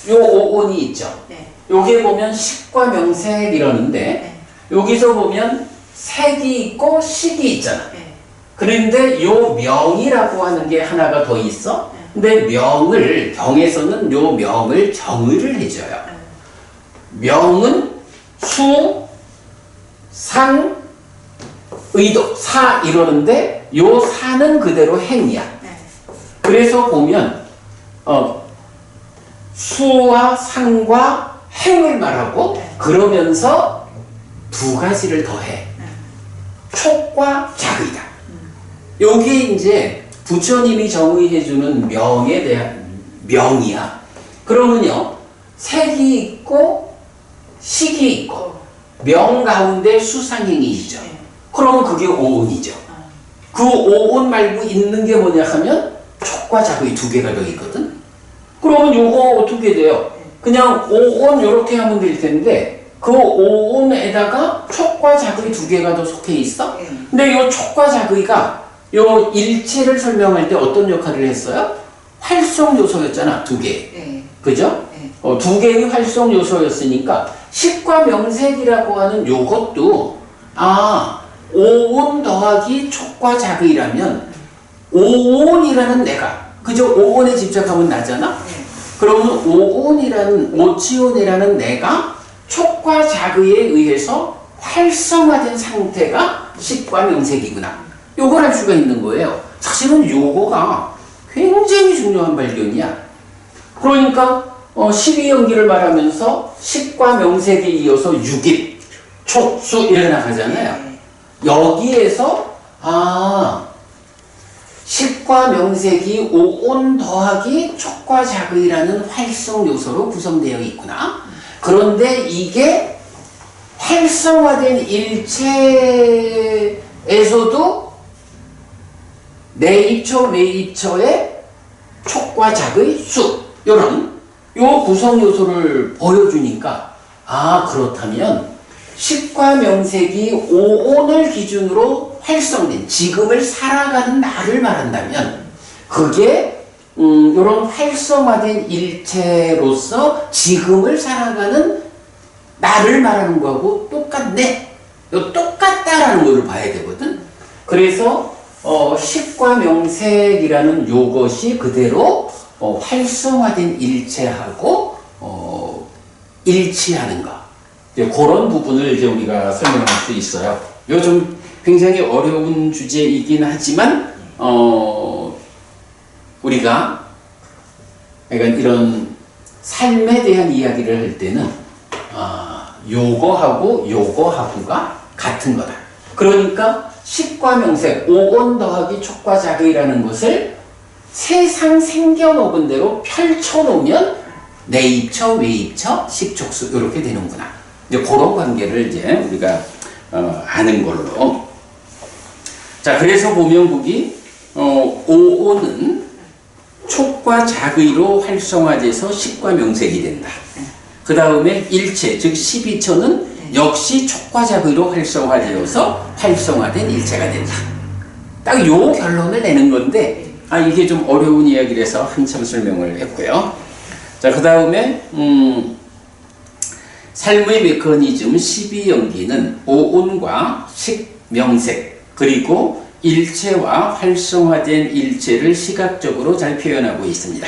요 오온이 있죠.
네.
요게 보면 식과 명색 이러는데,
네.
여기서 보면 색이 있고 식이 있잖아.
네.
그런데 요 명이라고 하는 게 하나가 더 있어. 근데 명을, 경에서는 요 명을 정의를 해줘요. 명은 수, 상, 의도, 사 이러는데 요 사는 그대로 행이야. 그래서 보면 수와 상과 행을 말하고 그러면서 두 가지를 더해. 촉과 작의다. 요게 이제 부처님이 정의해주는 명에 대한 명이야. 그러면요, 색이 있고 식이 있고 명 가운데 수상행이 있죠. 그러면 그게 오온이죠. 그 오온 말고 있는 게 뭐냐 하면 촉과 작의 두 개가 더 있거든. 그러면 요거 어떻게 돼요? 그냥 오온 요렇게 하면 될 텐데 그 오온에다가 촉과 작의 두 개가 더 속해 있어. 근데 요 촉과 작의가 요 일체를 설명할 때 어떤 역할을 했어요? 활성 요소였잖아, 두 개. 그죠? 두 개의 활성 요소였으니까 식과 명색이라고 하는 요것도 오온 더하기 촉과 작의라면 오온이라는 내가, 그죠? 오온에 집착하면 나잖아? 그러면 오온이라는, 오치온이라는 내가 촉과 작의에 의해서 활성화된 상태가 식과 명색이구나. 요걸 할 수가 있는 거예요. 사실은 요거가 굉장히 중요한 발견이야. 그러니까 12연기를 말하면서 식과 명색에 이어서 6일, 촉, 수 이렇게 나가잖아요. 여기에서 식과 명색이 오온 더하기 촉과 작의라는 활성 요소로 구성되어 있구나. 그런데 이게 활성화된 일체에서도 내입처, 외입처의 촉과 작의 수, 요런 요 구성 요소를 보여주니까 그렇다면 식과 명색이 오온을 기준으로 활성된 지금을 살아가는 나를 말한다면 그게 요런 활성화된 일체로서 지금을 살아가는 나를 말하는 거하고 똑같네. 요 똑같다라는 것을 봐야 되거든. 그래서 식과 명색이라는 요것이 그대로 활성화된 일체하고 일치하는 것. 그런 부분을 이제 우리가 설명할 수 있어요. 요 좀 굉장히 어려운 주제이긴 하지만 우리가 그러니까 이런 삶에 대한 이야기를 할 때는 요거하고 요거하고가 같은 거다. 그러니까 식과 명색, 오온 더하기 촉과 작의라는 것을 세상 생겨놓은 대로 펼쳐놓으면 내입처, 외입처, 식촉수 이렇게 되는구나. 이제 그런 관계를 이제 우리가 아는 걸로. 자, 그래서 보면 거기 오온은 촉과 작의로 활성화돼서 식과 명색이 된다. 그 다음에 일체, 즉 12처는 역시 촉과 작의로 활성화되어서 활성화된 일체가 된다. 딱 요 결론을 내는 건데 이게 좀 어려운 이야기라서 한참 설명을 했고요. 자, 그 다음에 삶의 메커니즘 12연기는 오온과 식, 명색, 그리고 일체와 활성화된 일체를 시각적으로 잘 표현하고 있습니다.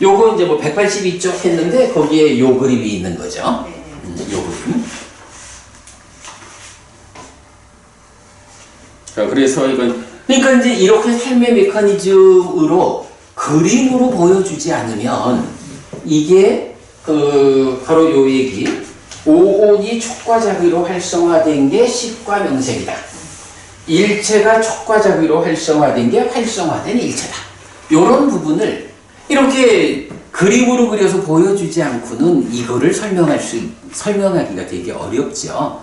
요거 이제 뭐 182쪽 했는데 거기에 요 그림이 있는 거죠. 요 그림. 자, 그래서 이건 그러니까 이제 이렇게 삶의 메커니즘으로 그림으로 보여주지 않으면 이게 바로 요 얘기 오온이 촉과작위로 활성화된 게 식과 명색이다. 일체가 촉과작위로 활성화된 게 활성화된 일체다. 요런 부분을 이렇게 그림으로 그려서 보여주지 않고는 이거를 설명하기가 되게 어렵죠.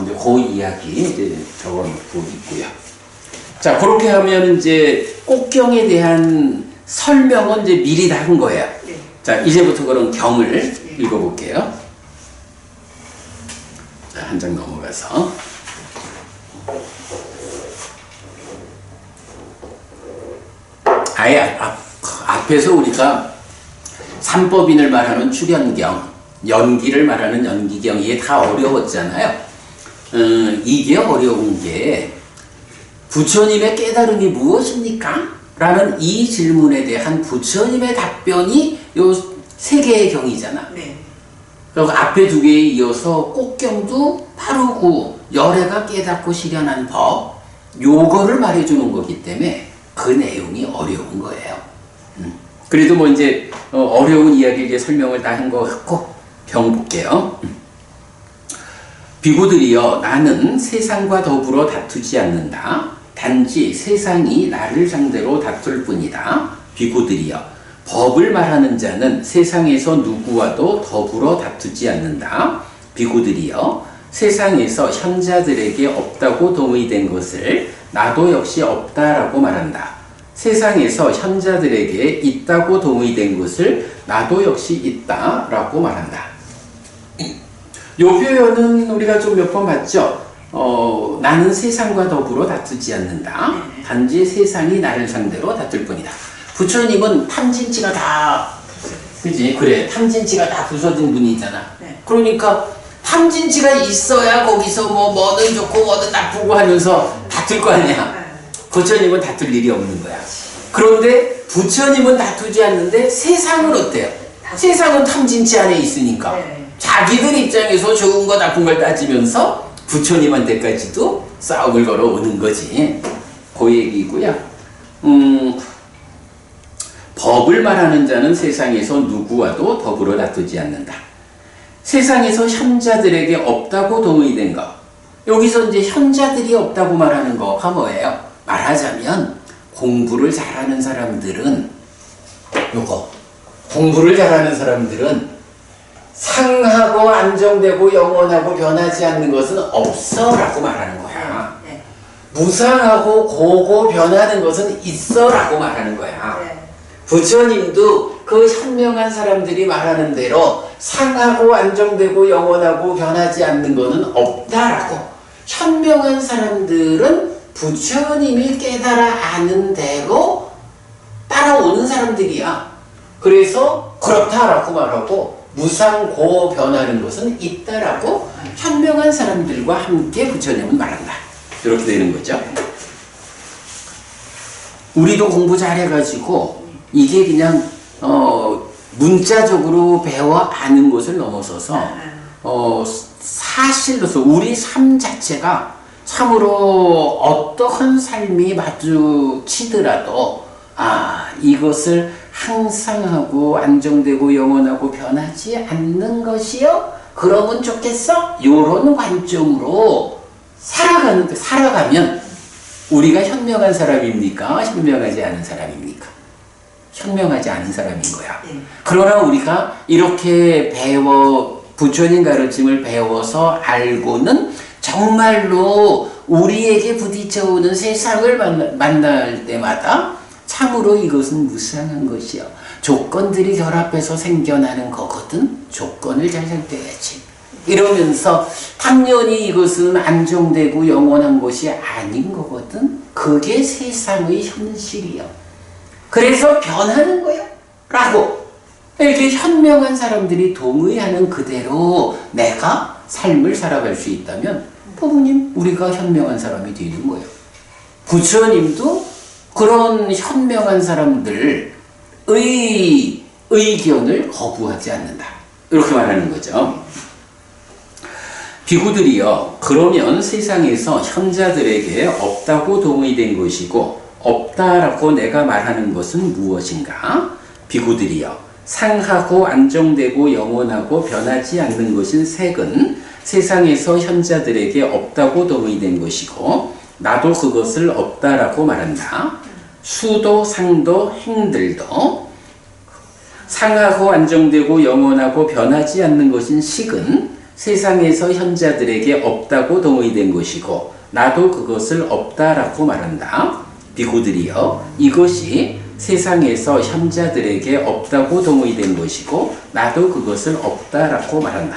이제 그 이야기 이제 적어놓고 있고요. 자, 그렇게 하면 이제 꽃경에 대한 설명은 이제 미리 다 한 거예요. 자, 이제부터 그런 경을 읽어볼게요. 자, 한 장 넘어가서. 아예 앞에서 우리가 삼법인을 말하는 출연경, 연기를 말하는 연기경, 이게 다 어려웠잖아요. 이게 어려운 게 부처님의 깨달음이 무엇입니까? 라는 이 질문에 대한 부처님의 답변이 요 세 개의 경이잖아.
네.
그리고 앞에 두 개에 이어서 꽃경도 바르고 열애가 깨닫고 실현한 법, 요거를 말해주는 거기 때문에 그 내용이 어려운 거예요. 그래도 뭐 이제 어려운 이야기에 설명을 다 한 것 같고 경 볼게요. 비구들이여, 나는 세상과 더불어 다투지 않는다. 단지 세상이 나를 상대로 다툴 뿐이다. 비구들이여, 법을 말하는 자는 세상에서 누구와도 더불어 다투지 않는다. 비구들이여, 세상에서 현자들에게 없다고 동의된 것을 나도 역시 없다라고 말한다. 세상에서 현자들에게 있다고 동의된 것을 나도 역시 있다라고 말한다. 요 표현은 우리가 좀 몇 번 봤죠? 나는 세상과 더불어 다투지 않는다. 단지 세상이 나를 상대로 다툴 뿐이다. 부처님은 탐진치가 다, 그지? 그래, 탐진치가 다 부서진 분이잖아. 그러니까 탐진치가 있어야 거기서 뭐는 좋고 뭐는 나쁘고 하면서 다툴 거 아니야. 부처님은 다툴 일이 없는 거야. 그런데 부처님은 다투지 않는데 세상은 어때요? 세상은 탐진치 안에 있으니까 자기들 입장에서 좋은 거 나쁜 걸 따지면서 부처님한테까지도 싸움을 걸어오는 거지. 그 얘기고요. 법을 말하는 자는 세상에서 누구와도 더불어 다투지 않는다. 세상에서 현자들에게 없다고 동의된 것. 여기서 이제 현자들이 없다고 말하는 거가 뭐예요? 말하자면 공부를 잘하는 사람들은 공부를 잘하는 사람들은 상하고 안정되고 영원하고 변하지 않는 것은 없어 라고 말하는 거야. 무상하고 고고 변하는 것은 있어 라고 말하는 거야. 부처님도 그 현명한 사람들이 말하는 대로 상하고 안정되고 영원하고 변하지 않는 것은 없다라고. 현명한 사람들은 부처님이 깨달아 아는 대로 따라오는 사람들이야. 그래서 그렇다라고 말하고 무상고 변하는 것은 있다라고 현명한 사람들과 함께 부처님은 말한다. 이렇게 되는 거죠. 우리도 공부 잘해가지고 이게 그냥 문자적으로 배워 아는 것을 넘어서서 사실로서 우리 삶 자체가 참으로 어떠한 삶이 마주치더라도 이것을 항상 하고 안정되고 영원하고 변하지 않는 것이요? 그러면 좋겠어? 요런 관점으로 살아가면 우리가 현명한 사람입니까? 현명하지 않은 사람입니까? 현명하지 않은 사람인 거야. 그러나 우리가 이렇게 부처님 가르침을 배워서 알고는 정말로 우리에게 부딪혀오는 세상을 만날 때마다 참으로 이것은 무상한 것이요. 조건들이 결합해서 생겨나는 거거든. 조건을 잘 살펴야지. 이러면서 당연히 이것은 안정되고 영원한 것이 아닌 거거든. 그게 세상의 현실이요. 그래서 변하는 거야. 라고. 이렇게 현명한 사람들이 동의하는 그대로 내가 삶을 살아갈 수 있다면 부모님 우리가 현명한 사람이 되는 거예요. 부처님도 그런 현명한 사람들의 의견을 거부하지 않는다. 이렇게 말하는 거죠. 비구들이여 그러면 세상에서 현자들에게 없다고 동의된 것이고 없다라고 내가 말하는 것은 무엇인가? 비구들이여 상하고 안정되고 영원하고 변하지 않는 것인 색은 세상에서 현자들에게 없다고 동의된 것이고 나도 그것을 없다라고 말한다. 수도 상도 행들도 상하고 안정되고 영원하고 변하지 않는 것인 식은 세상에서 현자들에게 없다고 동의된 것이고 나도 그것을 없다라고 말한다. 비구들이여 이것이 세상에서 현자들에게 없다고 동의된 것이고 나도 그것을 없다라고 말한다.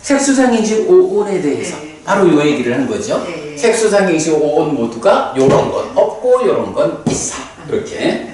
색수상행식 5온에 대해서 바로 요 얘기를 한 거죠. 색수상행식 5온 모두가 요런 건 없고 요런 건 있어. 이렇게.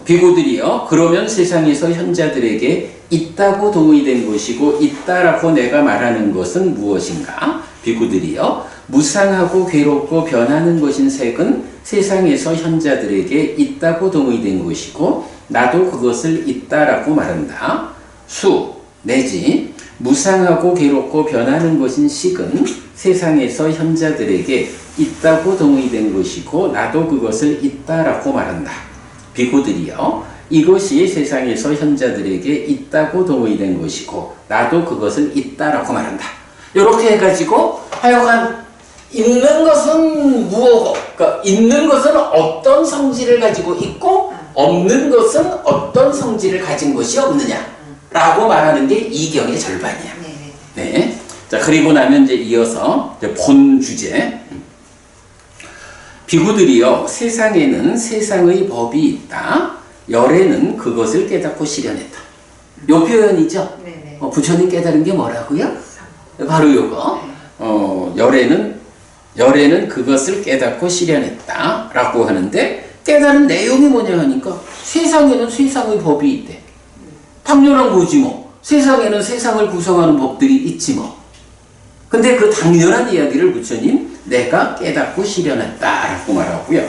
비구들이여 그러면 세상에서 현자들에게 있다고 동의된 것이고 있다라고 내가 말하는 것은 무엇인가? 비구들이여 무상하고 괴롭고 변하는 것인 색은 세상에서 현자들에게 있다고 동의된 것이고 나도 그것을 있다라고 말한다. 수 내지 무상하고 괴롭고 변하는 것인 식은 세상에서 현자들에게 있다고 동의된 것이고 나도 그것을 있다라고 말한다. 비구들이여 이것이 세상에서 현자들에게 있다고 동의된 것이고 나도 그것을 있다라고 말한다. 이렇게 해가지고 하여간 있는 것은 무엇고 그러니까 있는 것은 어떤 성질을 가지고 있고 없는 것은 어떤 성질을 가진 것이 없느냐라고 말하는 게 이경의 절반이야. 네. 자 그리고 나면 이제 이어서 이제 본 주제. 비구들이여 세상에는 세상의 법이 있다. 열에는 그것을 깨닫고 실현했다. 요 표현이죠. 부처님 깨달은 게 뭐라고요? 바로 요거. 열에는 그것을 깨닫고 실현했다 라고 하는데 깨달은 내용이 뭐냐 하니까 세상에는 세상의 법이 있대. 당연한 거지 뭐. 세상에는 세상을 구성하는 법들이 있지 뭐. 근데 그 당연한 이야기를 부처님 내가 깨닫고 실현했다 라고 말하고요.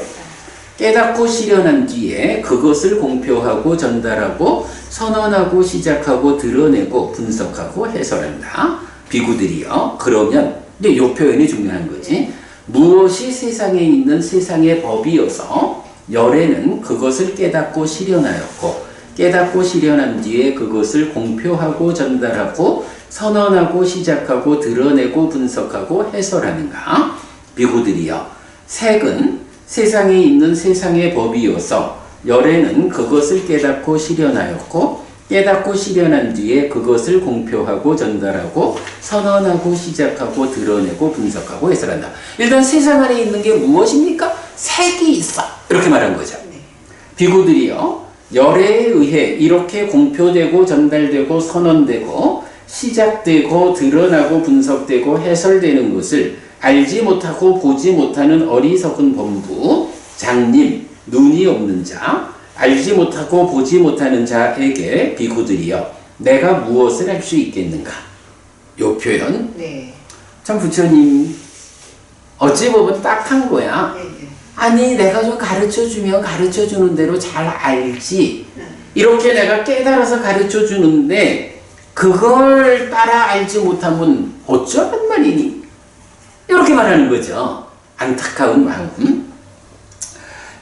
깨닫고 실현한 뒤에 그것을 공표하고 전달하고 선언하고 시작하고 드러내고 분석하고 해설한다. 비구들이여 그러면 이제 이 표현이 중요한 거지. 무엇이 세상에 있는 세상의 법이어서 열에는 그것을 깨닫고 실현하였고 깨닫고 실현한 뒤에 그것을 공표하고 전달하고 선언하고 시작하고 드러내고 분석하고 해설하는가? 비구들이여 색은 세상에 있는 세상의 법이어서 열에는 그것을 깨닫고 실현하였고 깨닫고 실현한 뒤에 그것을 공표하고 전달하고 선언하고 시작하고 드러내고 분석하고 해설한다. 일단 세상 안에 있는 게 무엇입니까? 색이 있어. 이렇게 말한 거죠. 비구들이여 열에 의해 이렇게 공표되고 전달되고 선언되고 시작되고 드러나고 분석되고 해설되는 것을 알지 못하고 보지 못하는 어리석은 범부, 장님, 눈이 없는 자, 알지 못하고 보지 못하는 자에게 비구들이여 내가 무엇을 할 수 있겠는가? 요 표현. 참 부처님 어찌 보면 딱한 거야. 아니 내가 좀 가르쳐주면 가르쳐주는 대로 잘 알지. 이렇게 내가 깨달아서 가르쳐주는데 그걸 따라 알지 못하면 어쩌란 말이니? 이렇게 말하는 거죠. 안타까운 마음.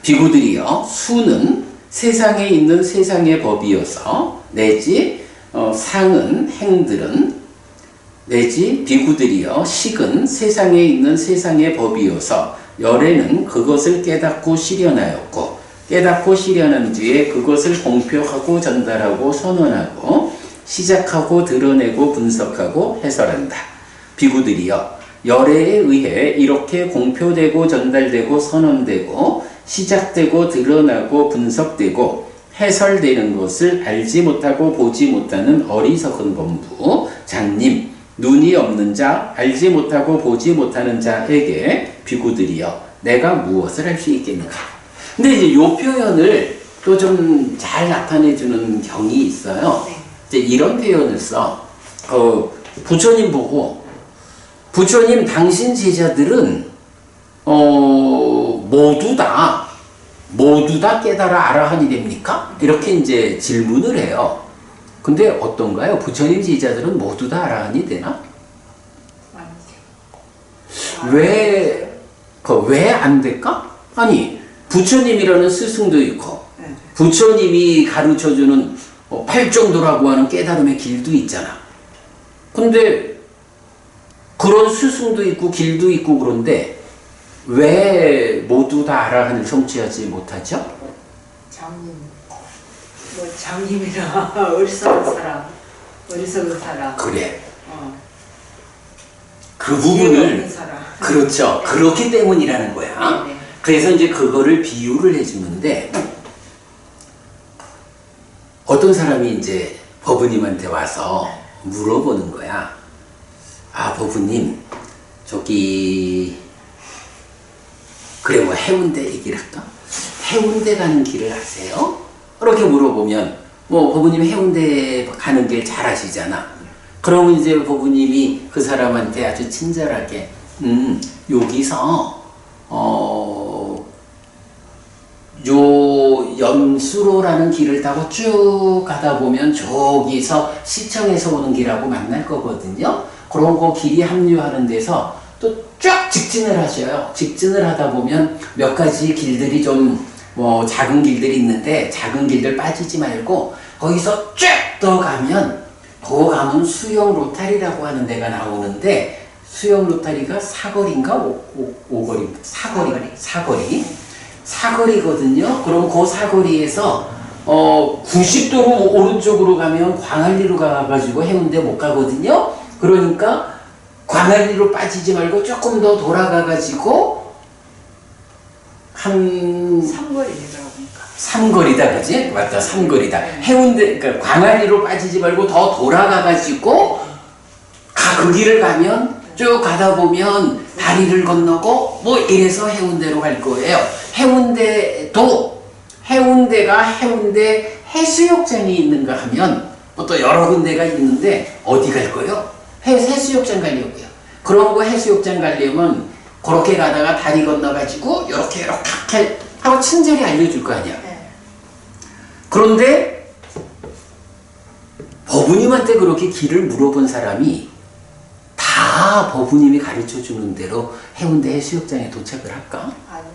비구들이여 수는 세상에 있는 세상의 법이어서 내지 상은 행들은 내지 비구들이여 식은 세상에 있는 세상의 법이어서 열에는 그것을 깨닫고 실현하였고 깨닫고 실현한 뒤에 그것을 공표하고 전달하고 선언하고 시작하고 드러내고 분석하고 해설한다. 비구들이여 열애에 의해 이렇게 공표되고 전달되고 선언되고 시작되고 드러나고 분석되고 해설되는 것을 알지 못하고 보지 못하는 어리석은 범부, 장님, 눈이 없는 자, 알지 못하고 보지 못하는 자에게 비구들이여 내가 무엇을 할 수 있겠는가? 근데 이제 요 표현을 또 좀 잘 나타내주는 경이 있어요.
네.
이제 이런 표현을 써. 부처님 보고, 부처님 당신 제자들은 모두 다 깨달아 알아하니 됩니까? 이렇게 이제 질문을 해요. 근데 어떤가요? 부처님 제자들은 모두 다 알아하니 되나?
아니죠.
왜 안 될까? 아니, 부처님이라는 스승도 있고,
네.
부처님이 가르쳐주는 팔정도라고 하는 깨달음의 길도 있잖아. 근데 그런 스승도 있고 길도 있고 그런데 왜 모두 다 알아하는 성취하지 못하죠?
장님이나 어리석은 사람.
그래.
어.
그
지혜가
부분을
없는 사람.
그렇죠. 그렇기 때문이라는 거야.
네, 네.
그래서 이제 그거를 비유를 해주는데 어떤 사람이 이제 법부님한테 와서 물어보는 거야. 아, 법부님, 저기 그래 뭐 해운대 얘기를 할까? 해운대 가는 길을 아세요? 그렇게 물어보면 뭐 법부님 해운대 가는 길 잘 아시잖아. 그러면 이제 법부님이 그 사람한테 아주 친절하게 여기서 요 연수로라는 길을 타고 쭉 가다 보면 저기서 시청에서 오는 길하고 만날 거거든요. 그런 거 길이 합류하는 데서 또 쫙 직진을 하셔요. 직진을 하다 보면 몇 가지 길들이 좀 뭐 작은 길들이 있는데 작은 길들 빠지지 말고 거기서 쭉 더 가면 더 가면 수영 로타리라고 하는 데가 나오는데 수영 로타리가 사거리인가 오거리? 사거리거든요. 그럼 그 사거리에서 90도로 오른쪽으로 가면 광안리로 가가지고 해운대 못 가거든요. 그러니까 광안리로 빠지지 말고 조금 더 돌아가가지고 한
삼거리더라고 보니까.
삼거리다, 그지? 맞다, 삼거리다. 해운대, 그러니까 광안리로 빠지지 말고 더 돌아가가지고 그 길을 가면 쭉 가다 보면 다리를 건너고 뭐 이래서 해운대로 갈 거예요. 해운대가 해운대 해수욕장이 있는가 하면 뭐 또 여러 군데가 있는데 어디 갈 거예요? 해수욕장 가려고요. 그런 거 해수욕장 가려면 그렇게 가다가 다리 건너가지고 이렇게 하고 친절히 알려줄 거 아니야.
네.
그런데 법부님한테 그렇게 길을 물어본 사람이 다 법부님이 가르쳐주는 대로 해운대 해수욕장에 도착을 할까?
아니요.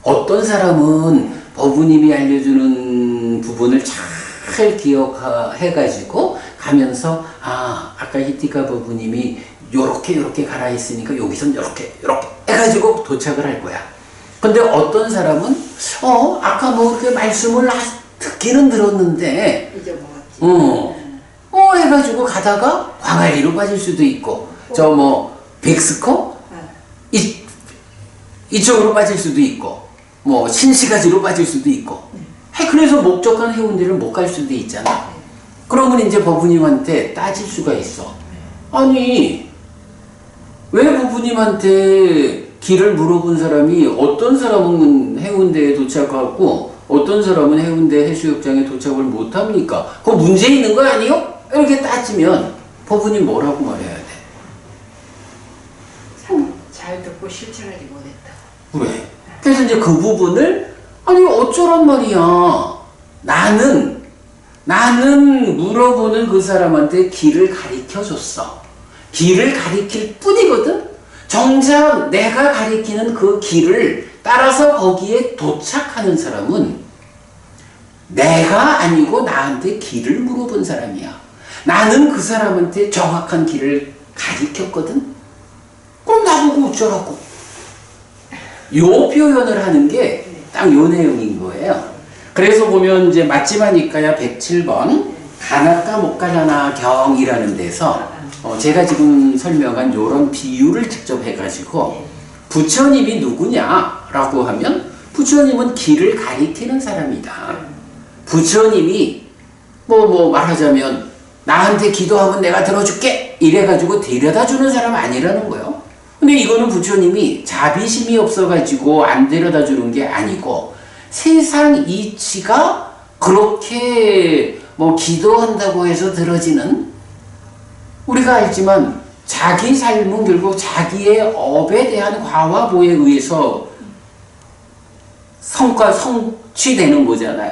어떤 사람은 법부님이 알려주는 부분을 잘 기억해가지고 가면서 아까 히티카 법부님이 요렇게 가라 했으니까 여기선 요렇게 해가지고 도착을 할 거야. 근데 어떤 사람은 아까 뭐 그렇게 말씀을 듣기는 들었는데
잊어먹었지.
해가지고 가다가 광안리로 빠질 수도 있고 저 뭐 백스코 이쪽으로 빠질 수도 있고 뭐 신시가지로 빠질 수도 있고 그래서 목적한 해운대를 못 갈 수도 있잖아. 그러면 이제 법부님한테 따질 수가 있어. 아니 왜 법부님한테 길을 물어본 사람이 어떤 사람은 해운대에 도착하고 어떤 사람은 해운대 해수욕장에 도착을 못합니까? 그거 문제 있는 거 아니요? 이렇게 따지면 법부님 뭐라고 말해야 돼?
잘 듣고 실천하지 못했다.
그래. 그래서 이제 그 부분을 아니 어쩌란 말이야. 나는 물어보는 그 사람한테 길을 가르쳐줬어. 길을 가리킬 뿐이거든. 정작 내가 가리키는 그 길을 따라서 거기에 도착하는 사람은 내가 아니고 나한테 길을 물어본 사람이야. 나는 그 사람한테 정확한 길을 가리켰거든. 그럼 나보고 어쩌라고. 요 표현을 하는 게 딱 요 내용인 거예요. 그래서 보면 이제 맞지마니까야 107번 가나까 못가라나 경이라는 데서 제가 지금 설명한 요런 비유를 직접 해가지고 부처님이 누구냐라고 하면 부처님은 길을 가리키는 사람이다. 부처님이 뭐 말하자면 나한테 기도하면 내가 들어줄게 이래가지고 데려다 주는 사람 아니라는 거예요. 근데 이거는 부처님이 자비심이 없어가지고 안 데려다 주는 게 아니고 세상 이치가 그렇게 뭐 기도한다고 해서 들어지는, 우리가 알지만 자기 삶은 결국 자기의 업에 대한 과화보에 의해서 성취되는 거잖아요.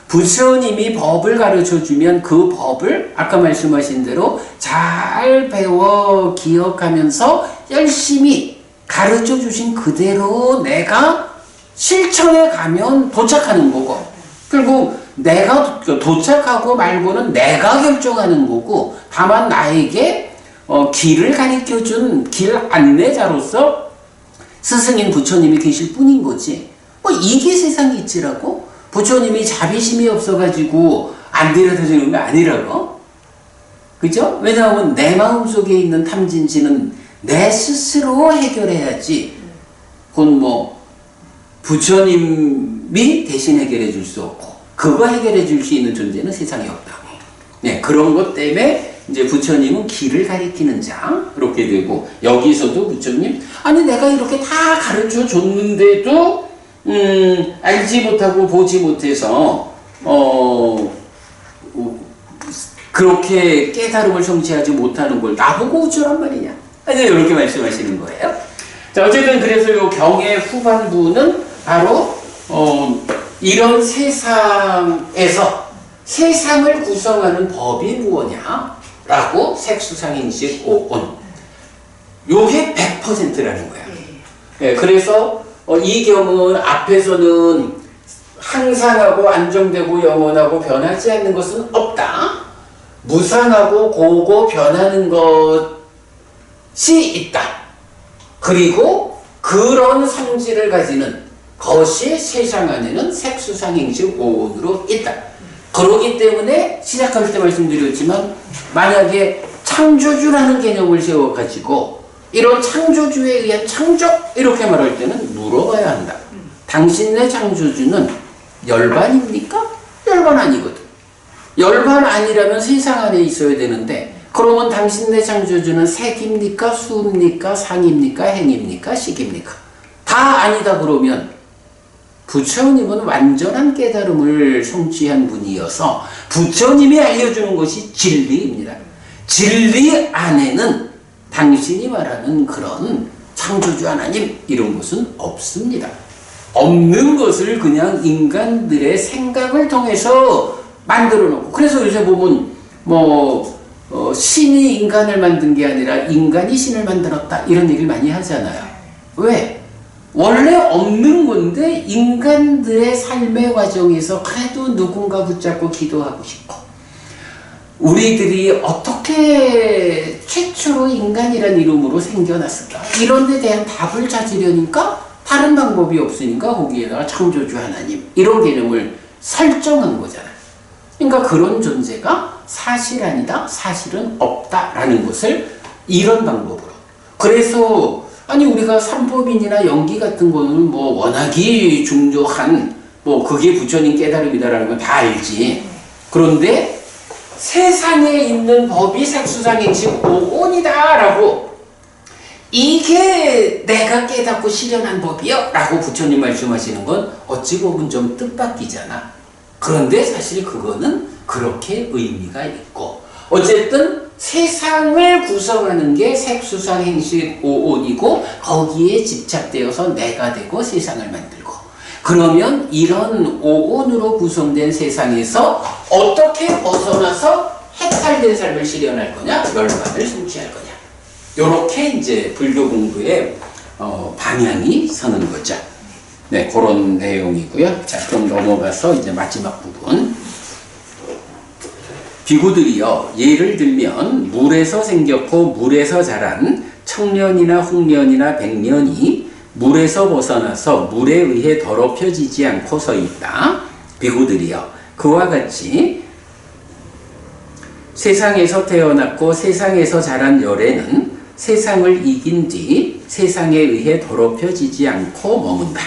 부처님이 법을 가르쳐 주면 그 법을 아까 말씀하신 대로 잘 배워 기억하면서 열심히 가르쳐 주신 그대로 내가 실천해 가면 도착하는 거고, 결국 내가 도착하고 말고는 내가 결정하는 거고, 다만 나에게 길을 가르쳐 준 길 안내자로서 스승인 부처님이 계실 뿐인 거지. 뭐 이게 세상 이치라고? 부처님이 자비심이 없어가지고 안 데려다 주는 거 아니라고? 그죠? 왜냐하면 내 마음속에 있는 탐진치는 내 스스로 해결해야지. 그건 뭐 부처님이 대신 해결해 줄 수 없고, 그거 해결해 줄 수 있는 존재는 세상에 없다고. 네, 그런 것 때문에 이제 부처님은 길을 가리키는 자, 이렇게 되고, 여기서도 부처님, 아니 내가 이렇게 다 가르쳐 줬는데도 알지 못하고 보지 못해서 그렇게 깨달음을 성취하지 못하는 걸 나보고 어쩌란 말이냐. 아니 이렇게 말씀하시는 거예요. 자, 어쨌든 그래서 이 경의 후반부는 바로 이런 세상에서 세상을 구성하는 법이 무엇냐 라고 색수상행식 오온, 요게 100%라는 거야. 네, 그래서 이 경은 앞에서는 항상하고 안정되고 영원하고 변하지 않는 것은 없다, 무상하고 고고 변하는 것이 있다, 그리고 그런 성질을 가지는 것이 세상 안에는 색수상행식 오온으로 있다. 그러기 때문에 시작할 때 말씀드렸지만, 만약에 창조주라는 개념을 세워가지고 이런 창조주에 의한 창조 이렇게 말할 때는 물어봐야 한다. 당신네 창조주는 열반입니까? 열반 아니거든. 열반 아니라면 세상 안에 있어야 되는데, 그러면 당신네 창조주는 색입니까? 수입니까? 상입니까? 행입니까? 식입니까? 다 아니다 그러면 부처님은 완전한 깨달음을 성취한 분이어서 부처님이 알려주는 것이 진리입니다. 진리 안에는 당신이 말하는 그런 창조주 하나님 이런 것은 없습니다. 없는 것을 그냥 인간들의 생각을 통해서 만들어 놓고, 그래서 요새 보면 신이 인간을 만든 게 아니라 인간이 신을 만들었다 이런 얘기를 많이 하잖아요. 왜? 원래 없는 건데 인간들의 삶의 과정에서 그래도 누군가 붙잡고 기도하고 싶고, 우리들이 어떻게 최초로 인간이란 이름으로 생겨났을까? 이런 데 대한 답을 찾으려니까 다른 방법이 없으니까 거기에다가 창조주 하나님 이런 개념을 설정한 거잖아요. 그러니까 그런 존재가 사실 아니다, 사실은 없다라는 것을 이런 방법으로. 그래서 아니 우리가 삼법인이나 연기 같은 거는 뭐 워낙이 중요한 그게 부처님 깨달음이다라는 건 다 알지. 그런데 세상에 있는 법이 색수상행식 오온이다라고, 이게 내가 깨닫고 실현한 법이요 라고 부처님 말씀하시는 건 어찌 보면 좀 뜻밖이잖아. 그런데 사실 그거는 그렇게 의미가 있고, 어쨌든 세상을 구성하는 게 색수상행식 오온이고, 거기에 집착되어서 내가 되고 세상을 만들고, 그러면 이런 오온으로 구성된 세상에서 어떻게 벗어나서 해탈된 삶을 실현할 거냐, 열반을 성취할 거냐, 요렇게 이제 불교 공부의 방향이 서는 거죠. 네, 그런 내용이고요. 자, 그럼 넘어가서 이제 마지막 부분. 비구들이여, 예를 들면 물에서 생겼고 물에서 자란 청년이나 흉년이나 백년이 물에서 벗어나서 물에 의해 더럽혀지지 않고 서 있다. 비구들이여, 그와 같이 세상에서 태어났고 세상에서 자란 열애는 세상을 이긴 뒤 세상에 의해 더럽혀지지 않고 머문다.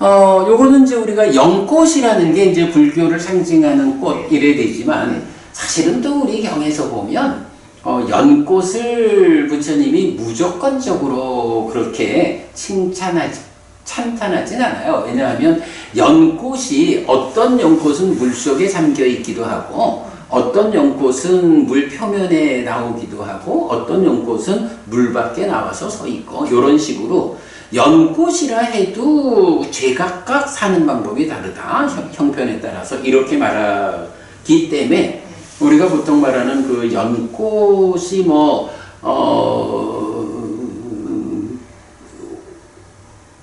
요거는 이제 우리가 연꽃이라는 게 이제 불교를 상징하는 꽃 이래 되지만, 사실은 또 우리 경에서 보면 연꽃을 부처님이 무조건적으로 그렇게 칭찬하지 찬탄하진 않아요. 왜냐하면 연꽃이 어떤 연꽃은 물속에 잠겨 있기도 하고 어떤 연꽃은 물 표면에 나오기도 하고 어떤 연꽃은 물 밖에 나와서 서 있고 이런 식으로 연꽃이라 해도 제각각 사는 방법이 다르다. 형편에 따라서 이렇게 말하기 때문에 우리가 보통 말하는 그 연꽃이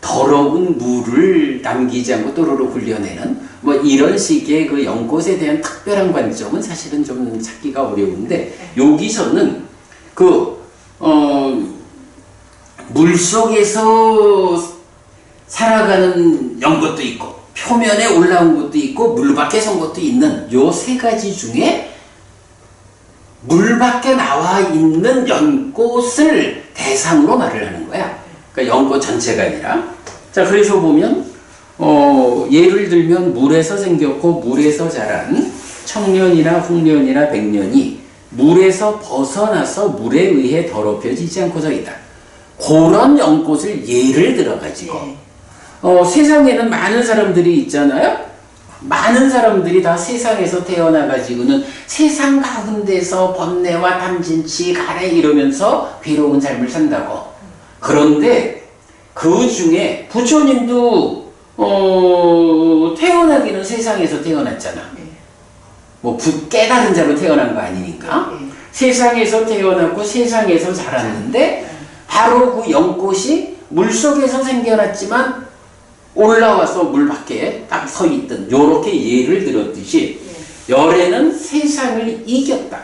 더러운 물을 남기지 않고 또로로 굴려내는 뭐 이런 식의 그 연꽃에 대한 특별한 관점은 사실은 좀 찾기가 어려운데 여기서는 물속에서 살아가는 연꽃도 있고 표면에 올라온 것도 있고 물 밖에 선 것도 있는 요 세 가지 중에 물 밖에 나와 있는 연꽃을 대상으로 말을 하는 거야. 그러니까 연꽃 전체가 아니라. 자, 그래서 보면 예를 들면 물에서 생겼고 물에서 자란 청년이나 흑년이나 백년이 물에서 벗어나서 물에 의해 더럽혀지지 않고서 있다. 그런 연꽃을 예를 들어가지고 세상에는 많은 사람들이 있잖아요. 많은 사람들이 다 세상에서 태어나가지고는 세상 가운데서 번뇌와 탐진치 가래 이러면서 괴로운 삶을 산다고. 그런데 그 중에 부처님도 태어나기는 세상에서 태어났잖아. 뭐 깨달은 자로 태어난 거 아니니까. 세상에서 태어났고 세상에서 자랐는데 바로 그 연꽃이 물속에서 생겨났지만 올라와서 물 밖에 딱 서 있던 요렇게 예를 들었듯이 열애는 세상을 이겼다.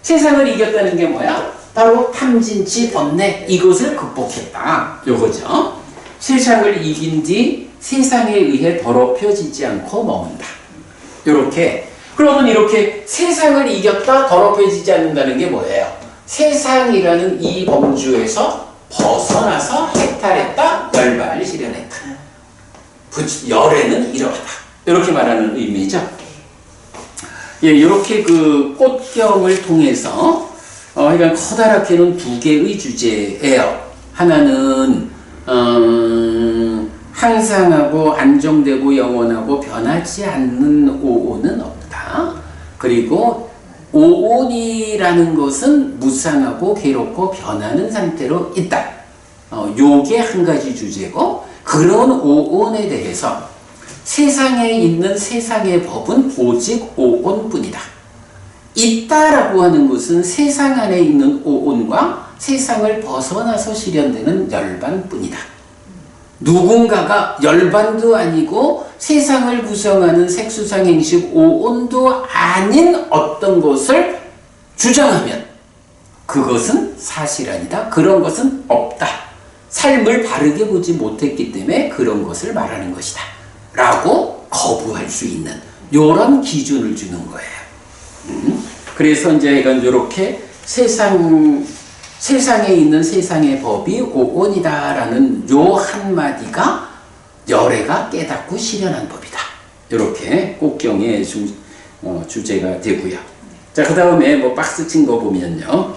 세상을 이겼다는 게 뭐야? 바로 탐진치 번뇌 이것을 극복했다. 요거죠. 세상을 이긴 뒤 세상에 의해 더럽혀지지 않고 머문다. 요렇게. 그러면 이렇게 세상을 이겼다 더럽혀지지 않는다는 게 뭐예요? 세상이라는 이 범주에서 벗어나서 해탈했다, 열반을 실현했다. 열애는 이러하다. 이렇게 말하는 의미죠. 예, 이렇게 그 꽃경을 통해서 그러니까 커다랗게는 두 개의 주제예요. 하나는 항상하고 안정되고 영원하고 변하지 않는 오온은 없다. 그리고 오온이라는 것은 무상하고 괴롭고 변하는 상태로 있다. 요게 한 가지 주제고 그런 오온에 대해서 세상에 있는 세상의 법은 오직 오온뿐이다. 있다라고 하는 것은 세상 안에 있는 오온과 세상을 벗어나서 실현되는 열반뿐이다. 누군가가 열반도 아니고 세상을 구성하는 색수상행식 오온도 아닌 어떤 것을 주장하면 그것은 사실 아니다. 그런 것은 없다. 삶을 바르게 보지 못했기 때문에 그런 것을 말하는 것이다. 라고 거부할 수 있는 이런 기준을 주는 거예요. 그래서 이제 이건 이렇게 세상에 있는 세상의 법이 오온이다라는 요 한마디가 열애가 깨닫고 실현한 법이다. 이렇게 꽃경의 주제가 되고요. 자, 그 다음에 뭐 박스 친 거 보면요.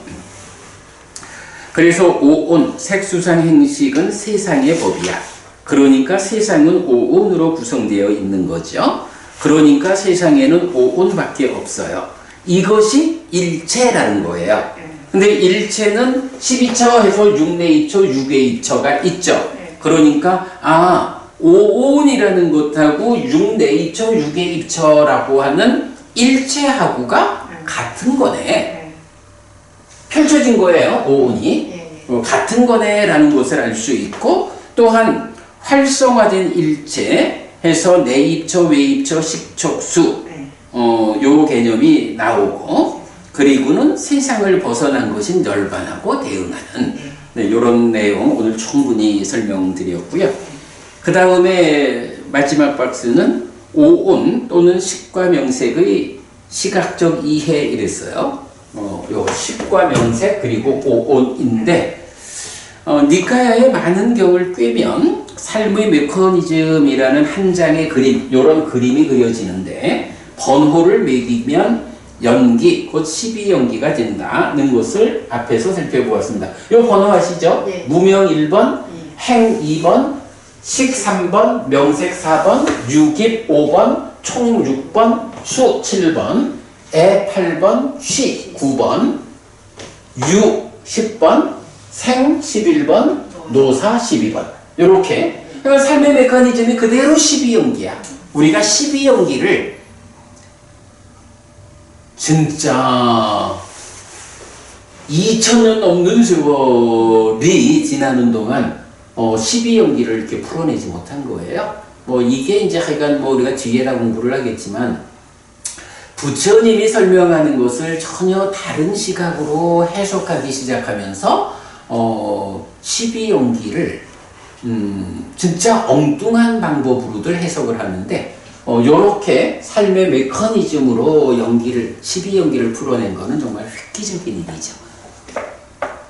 그래서 오온, 색수상 행식은 세상의 법이야. 그러니까 세상은 오온으로 구성되어 있는 거죠. 그러니까 세상에는 오온밖에 없어요. 이것이 일체라는 거예요. 근데 일체는 12처에서 6내 2처, 6의 2처가 있죠. 그러니까 오온이라는 것하고 6내 2처, 6의 2처라고 하는 일체하고가 같은 거네. 펼쳐진 거예요. 오온이. 같은 거네라는 것을 알 수 있고 또한 활성화된 일체 해서 내입처, 외입처, 식척수 요 개념이 나오고 그리고는 세상을 벗어난 것인 열반하고 대응하는 이런 내용 오늘 충분히 설명드렸고요. 그 다음에 마지막 박스는 오온 또는 식과 명색의 시각적 이해 이랬어요. 요 식과 명색 그리고 오온인데 니카야의 많은 경을 꿰면 삶의 메커니즘이라는 한 장의 그림, 요런 그림이 그려지는데 번호를 매기면 연기, 곧 12연기가 된다는 것을 앞에서 살펴보았습니다. 요 번호 아시죠? 네. 무명 1번, 행 2번, 식 3번, 명색 4번, 유깁 5번, 총 6번, 수 7번, 애 8번, 쉬 9번, 유 10번, 생 11번, 노사 12번. 요렇게. 그러니까 삶의 메커니즘이 그대로 12연기야. 우리가 12연기를 진짜 2000년 넘는 세월이 지나는 동안 12연기를 이렇게 풀어내지 못한 거예요. 뭐 이게 이제 하여간 뭐 우리가 뒤에다 공부를 하겠지만 부처님이 설명하는 것을 전혀 다른 시각으로 해석하기 시작하면서 12연기를 진짜 엉뚱한 방법으로들 해석을 하는데 요렇게 삶의 메커니즘으로 12연기를 풀어낸 거는 정말 획기적인 일이죠.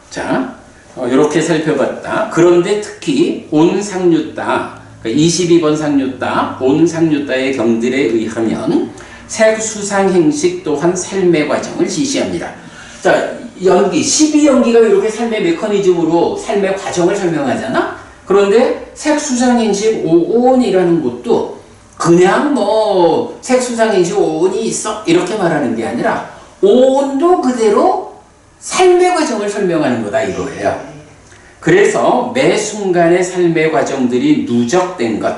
자, 이렇게 살펴봤다. 그런데 특히 온상류따, 그러니까 22번 상류따, 온상류따의 경들에 의하면 색수상행식 또한 삶의 과정을 지시합니다. 자, 12연기가 이렇게 삶의 메커니즘으로 삶의 과정을 설명하잖아? 그런데 색수상행식 5온이라는 것도 그냥 뭐 색수상행식 5온이 있어 이렇게 말하는 게 아니라 5온도 그대로 삶의 과정을 설명하는 거다 이거예요. 그래서 매 순간의 삶의 과정들이 누적된 것,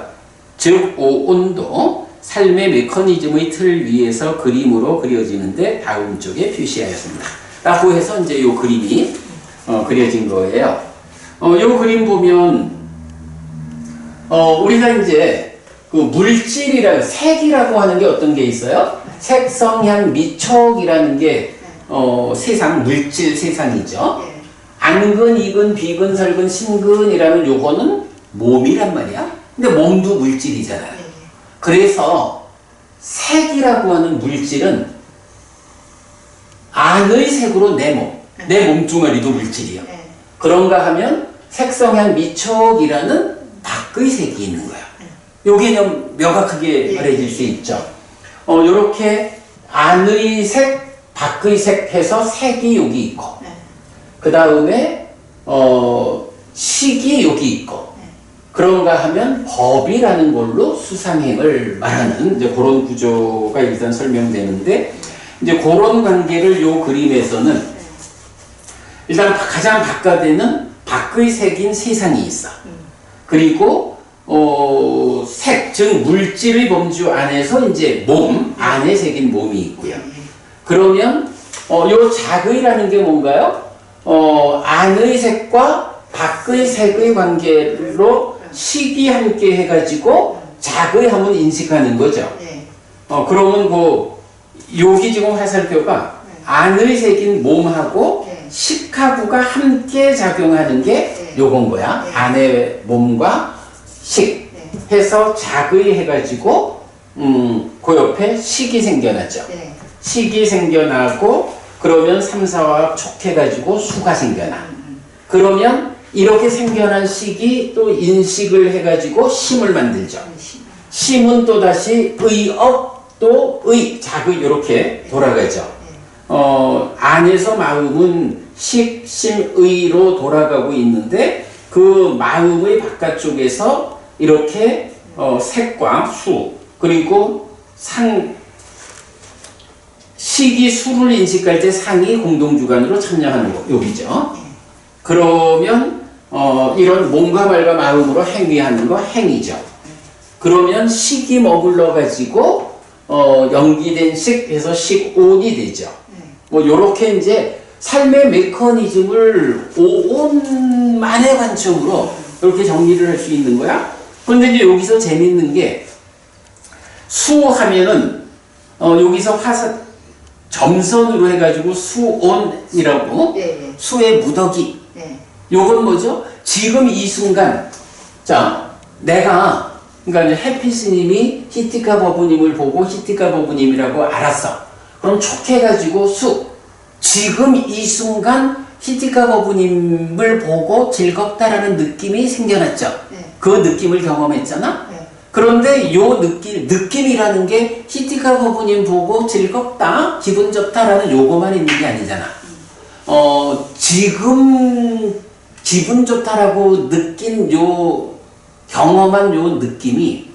즉 5온도 삶의 메커니즘의 틀 위에서 그림으로 그려지는데 다음 쪽에 표시하였습니다. 라고 해서 이제 요 그림이 그려진 거예요. 요 그림 보면 우리가 이제 그 물질이라고 색이라고 하는 게 어떤 게 있어요? 색, 성향, 미촉이라는 게 세상 물질 세상이죠. 안근, 이근, 비근, 설근, 신근이라는 요거는 몸이란 말이야. 근데 몸도 물질이잖아요. 그래서 색이라고 하는 물질은 안의 색으로 내 몸뚱아리도 물질이요. 그런가 하면 색성향 미촉이라는 밖의 색이 있는 거야. 요 개념 명확하게 말해질 수 있죠. 요렇게 안의 색, 밖의 색 해서 색이 여기 있고, 그 다음에 식이 여기 있고, 그런가 하면 법이라는 걸로 수상행을 말하는 이제 그런 구조가 일단 설명되는데, 이제 그런 관계를 요 그림에서는 일단 가장 바깥에는 밖의 색인 세상이 있어. 그리고 색, 즉 물질의 범주 안에서 이제 몸, 안에 색인 몸이 있고요. 그러면 요 작의라는 게 뭔가요? 안의 색과 밖의 색의 관계로 식이 함께 해가지고 작의 하면 인식하는 거죠. 그러면 여기 지금 화살표가 안의 색인 몸하고 식하고가 함께 작용하는 게 요건 거야. 안의 몸과 식 해서 작의 해가지고 그 옆에 식이 생겨났죠. 식이 생겨나고 그러면 3, 4와 촉해가지고 수가 생겨나. 그러면 이렇게 생겨난 식이 또 인식을 해가지고 심을 만들죠. 심은 또다시 의업 또 의, 작의 이렇게 돌아가죠. 안에서 마음은 식, 심, 의로 돌아가고 있는데 그 마음의 바깥쪽에서 이렇게 색과 수 그리고 식이 수를 인식할 때 상이 공동주관으로 참여하는 거 여기죠. 그러면 이런 몸과 말과 마음으로 행위하는 거 행위죠. 그러면 식이 머물러 가지고 연기된 식에서 식온이 되죠. 뭐 요렇게 이제 삶의 메커니즘을 5온만의 관점으로 이렇게 정리를 할 수 있는 거야. 그런데 이제 여기서 재밌는 게 수하면은 여기서 점선으로 해가지고 수온이라고 수의 무더기. 요건 뭐죠? 지금 이 순간 자 내가 그러니까 이제 해피 스님이 히티카 버부님을 보고 히티카 버부님이라고 알았어. 그럼 촉해가지고 지금 이 순간 히티카 버부님을 보고 즐겁다라는 느낌이 생겨났죠. 그 느낌을 경험했잖아. 그런데 요 느낌이라는 게 히티카 버부님 보고 즐겁다, 기분 좋다라는 요거만 있는 게 아니잖아. 지금 기분 좋다라고 느낀 요 경험한 요 느낌이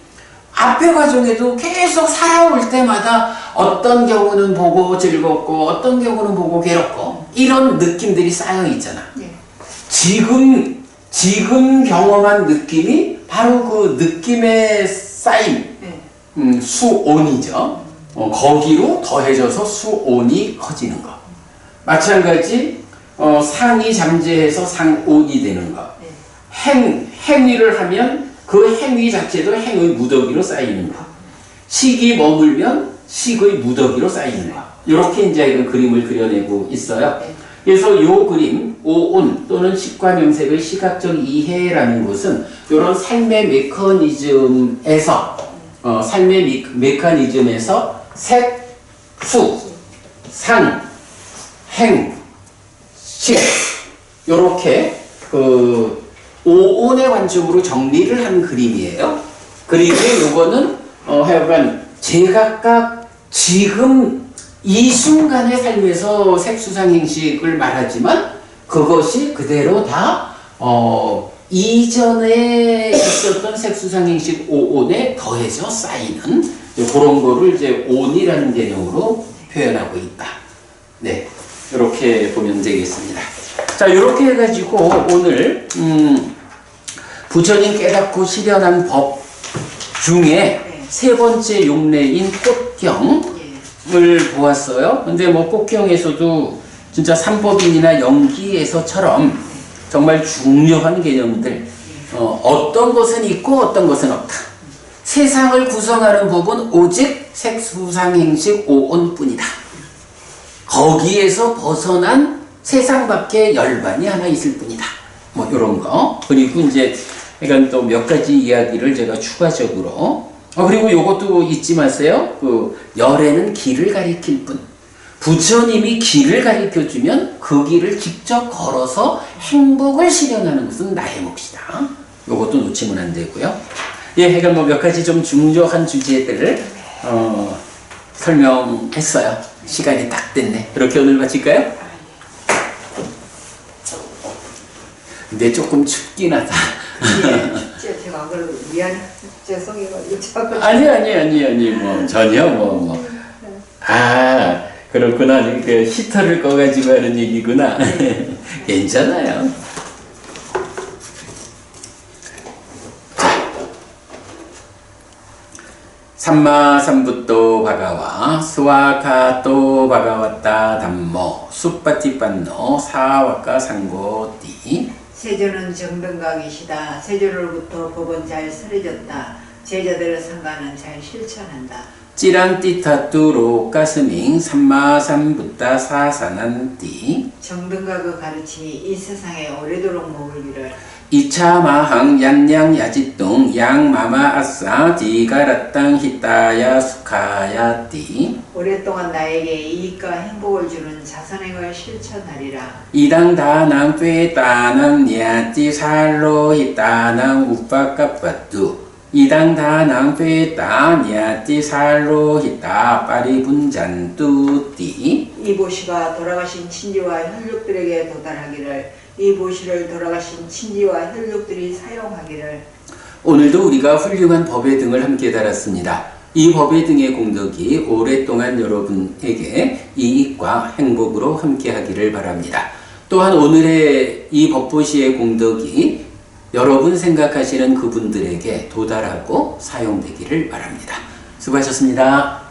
앞에 과정에도 계속 살아올 때마다 어떤 경우는 보고 즐겁고 어떤 경우는 보고 괴롭고 이런 느낌들이 쌓여 있잖아.
네.
지금 경험한 느낌이 바로 그 느낌에 쌓인
네.
수온이죠. 거기로 더해져서 수온이 커지는 거. 마찬가지 상이 잠재해서 상온이 되는 거.
네.
행위를 하면 그 행위 자체도 행의 무더기로 쌓이는 거. 식이 머물면 식의 무더기로 쌓이는 거. 이렇게 이제 이런 그림을 그려내고 있어요. 그래서 이 그림, 오온 또는 식과 명색의 시각적 이해라는 것은 이런 삶의 메커니즘에서 색, 수, 상, 행, 식 이렇게 그 오온의 관점으로 정리를 한 그림이에요. 그리고 요거는 하여간 제각각 지금 이 순간의 삶에서 색수상행식을 말하지만 그것이 그대로 다 이전에 있었던 색수상행식 오온에 더해져 쌓이는 그런 거를 이제 온이라는 개념으로 표현하고 있다. 네, 이렇게 보면 되겠습니다. 자, 이렇게 해가지고 오늘 부처님 깨닫고 실현한 법 중에 세 번째 용례인 꽃경을 보았어요. 근데 뭐 꽃경에서도 진짜 삼법인이나 영기에서처럼 정말 중요한 개념들, 어떤 것은 있고 어떤 것은 없다. 세상을 구성하는 법은 오직 색수상행식 오온뿐이다. 거기에서 벗어난 세상 밖에 열반이 하나 있을 뿐이다. 뭐 이런 거. 그리고 이제 그러니까 또 몇 가지 이야기를 제가 추가적으로 그리고 요것도 잊지 마세요. 그 열에는 길을 가리킬 뿐. 부처님이 길을 가르쳐 주면 그 길을 직접 걸어서 행복을 실현하는 것은 나의 몫이다. 요것도 놓치면 안 되고요. 예, 그러니까 뭐 몇 가지 좀 중요한 주제들을 설명했어요. 시간이 딱 됐네. 그렇게 오늘 마칠까요? 근데 조금 춥긴 하다.
예, 제가 그걸 미안 죄송해가지고
아니 뭐 전혀 그렇구나. 그 히터를 꺼가지고 하는 얘기구나. 괜찮아요. 삼마삼부토 바가와 스와카토 바가와타 담모 수파티판노 사와카 상고띠.
세조는 정등각이시다. 세조로부터 법은 잘 설해졌다. 제자들의 상가는 잘 실천한다.
찌랑띠타뚜로 가스밍 삼마삼부타 사사난띠.
정등각의 가르침이 이 세상에 오래도록 머물기를.
이차마항 얀양야지뚱 양마마아싸 디가라땅 히타야 수카야띠.
오랫동안 나에게 이익과 행복을 주는 자선행을 실천하리라.
이당다낭 꾀따낭 냐띠 살로 히타낭 우빠까빠뚜. 이당다낭 꾀따 냐띠 살로 히타 빠리분잔뚜띠.
이 보시가 돌아가신 친지와 혈육들에게 도달하기를. 이 보시를 돌아가신 친지와 혈육들이 사용하기를.
오늘도 우리가 훌륭한 법의 등을 함께 달았습니다. 이 법의 등의 공덕이 오랫동안 여러분에게 이익과 행복으로 함께 하기를 바랍니다. 또한 오늘의 이 법보시의 공덕이 여러분 생각하시는 그분들에게 도달하고 사용되기를 바랍니다. 수고하셨습니다.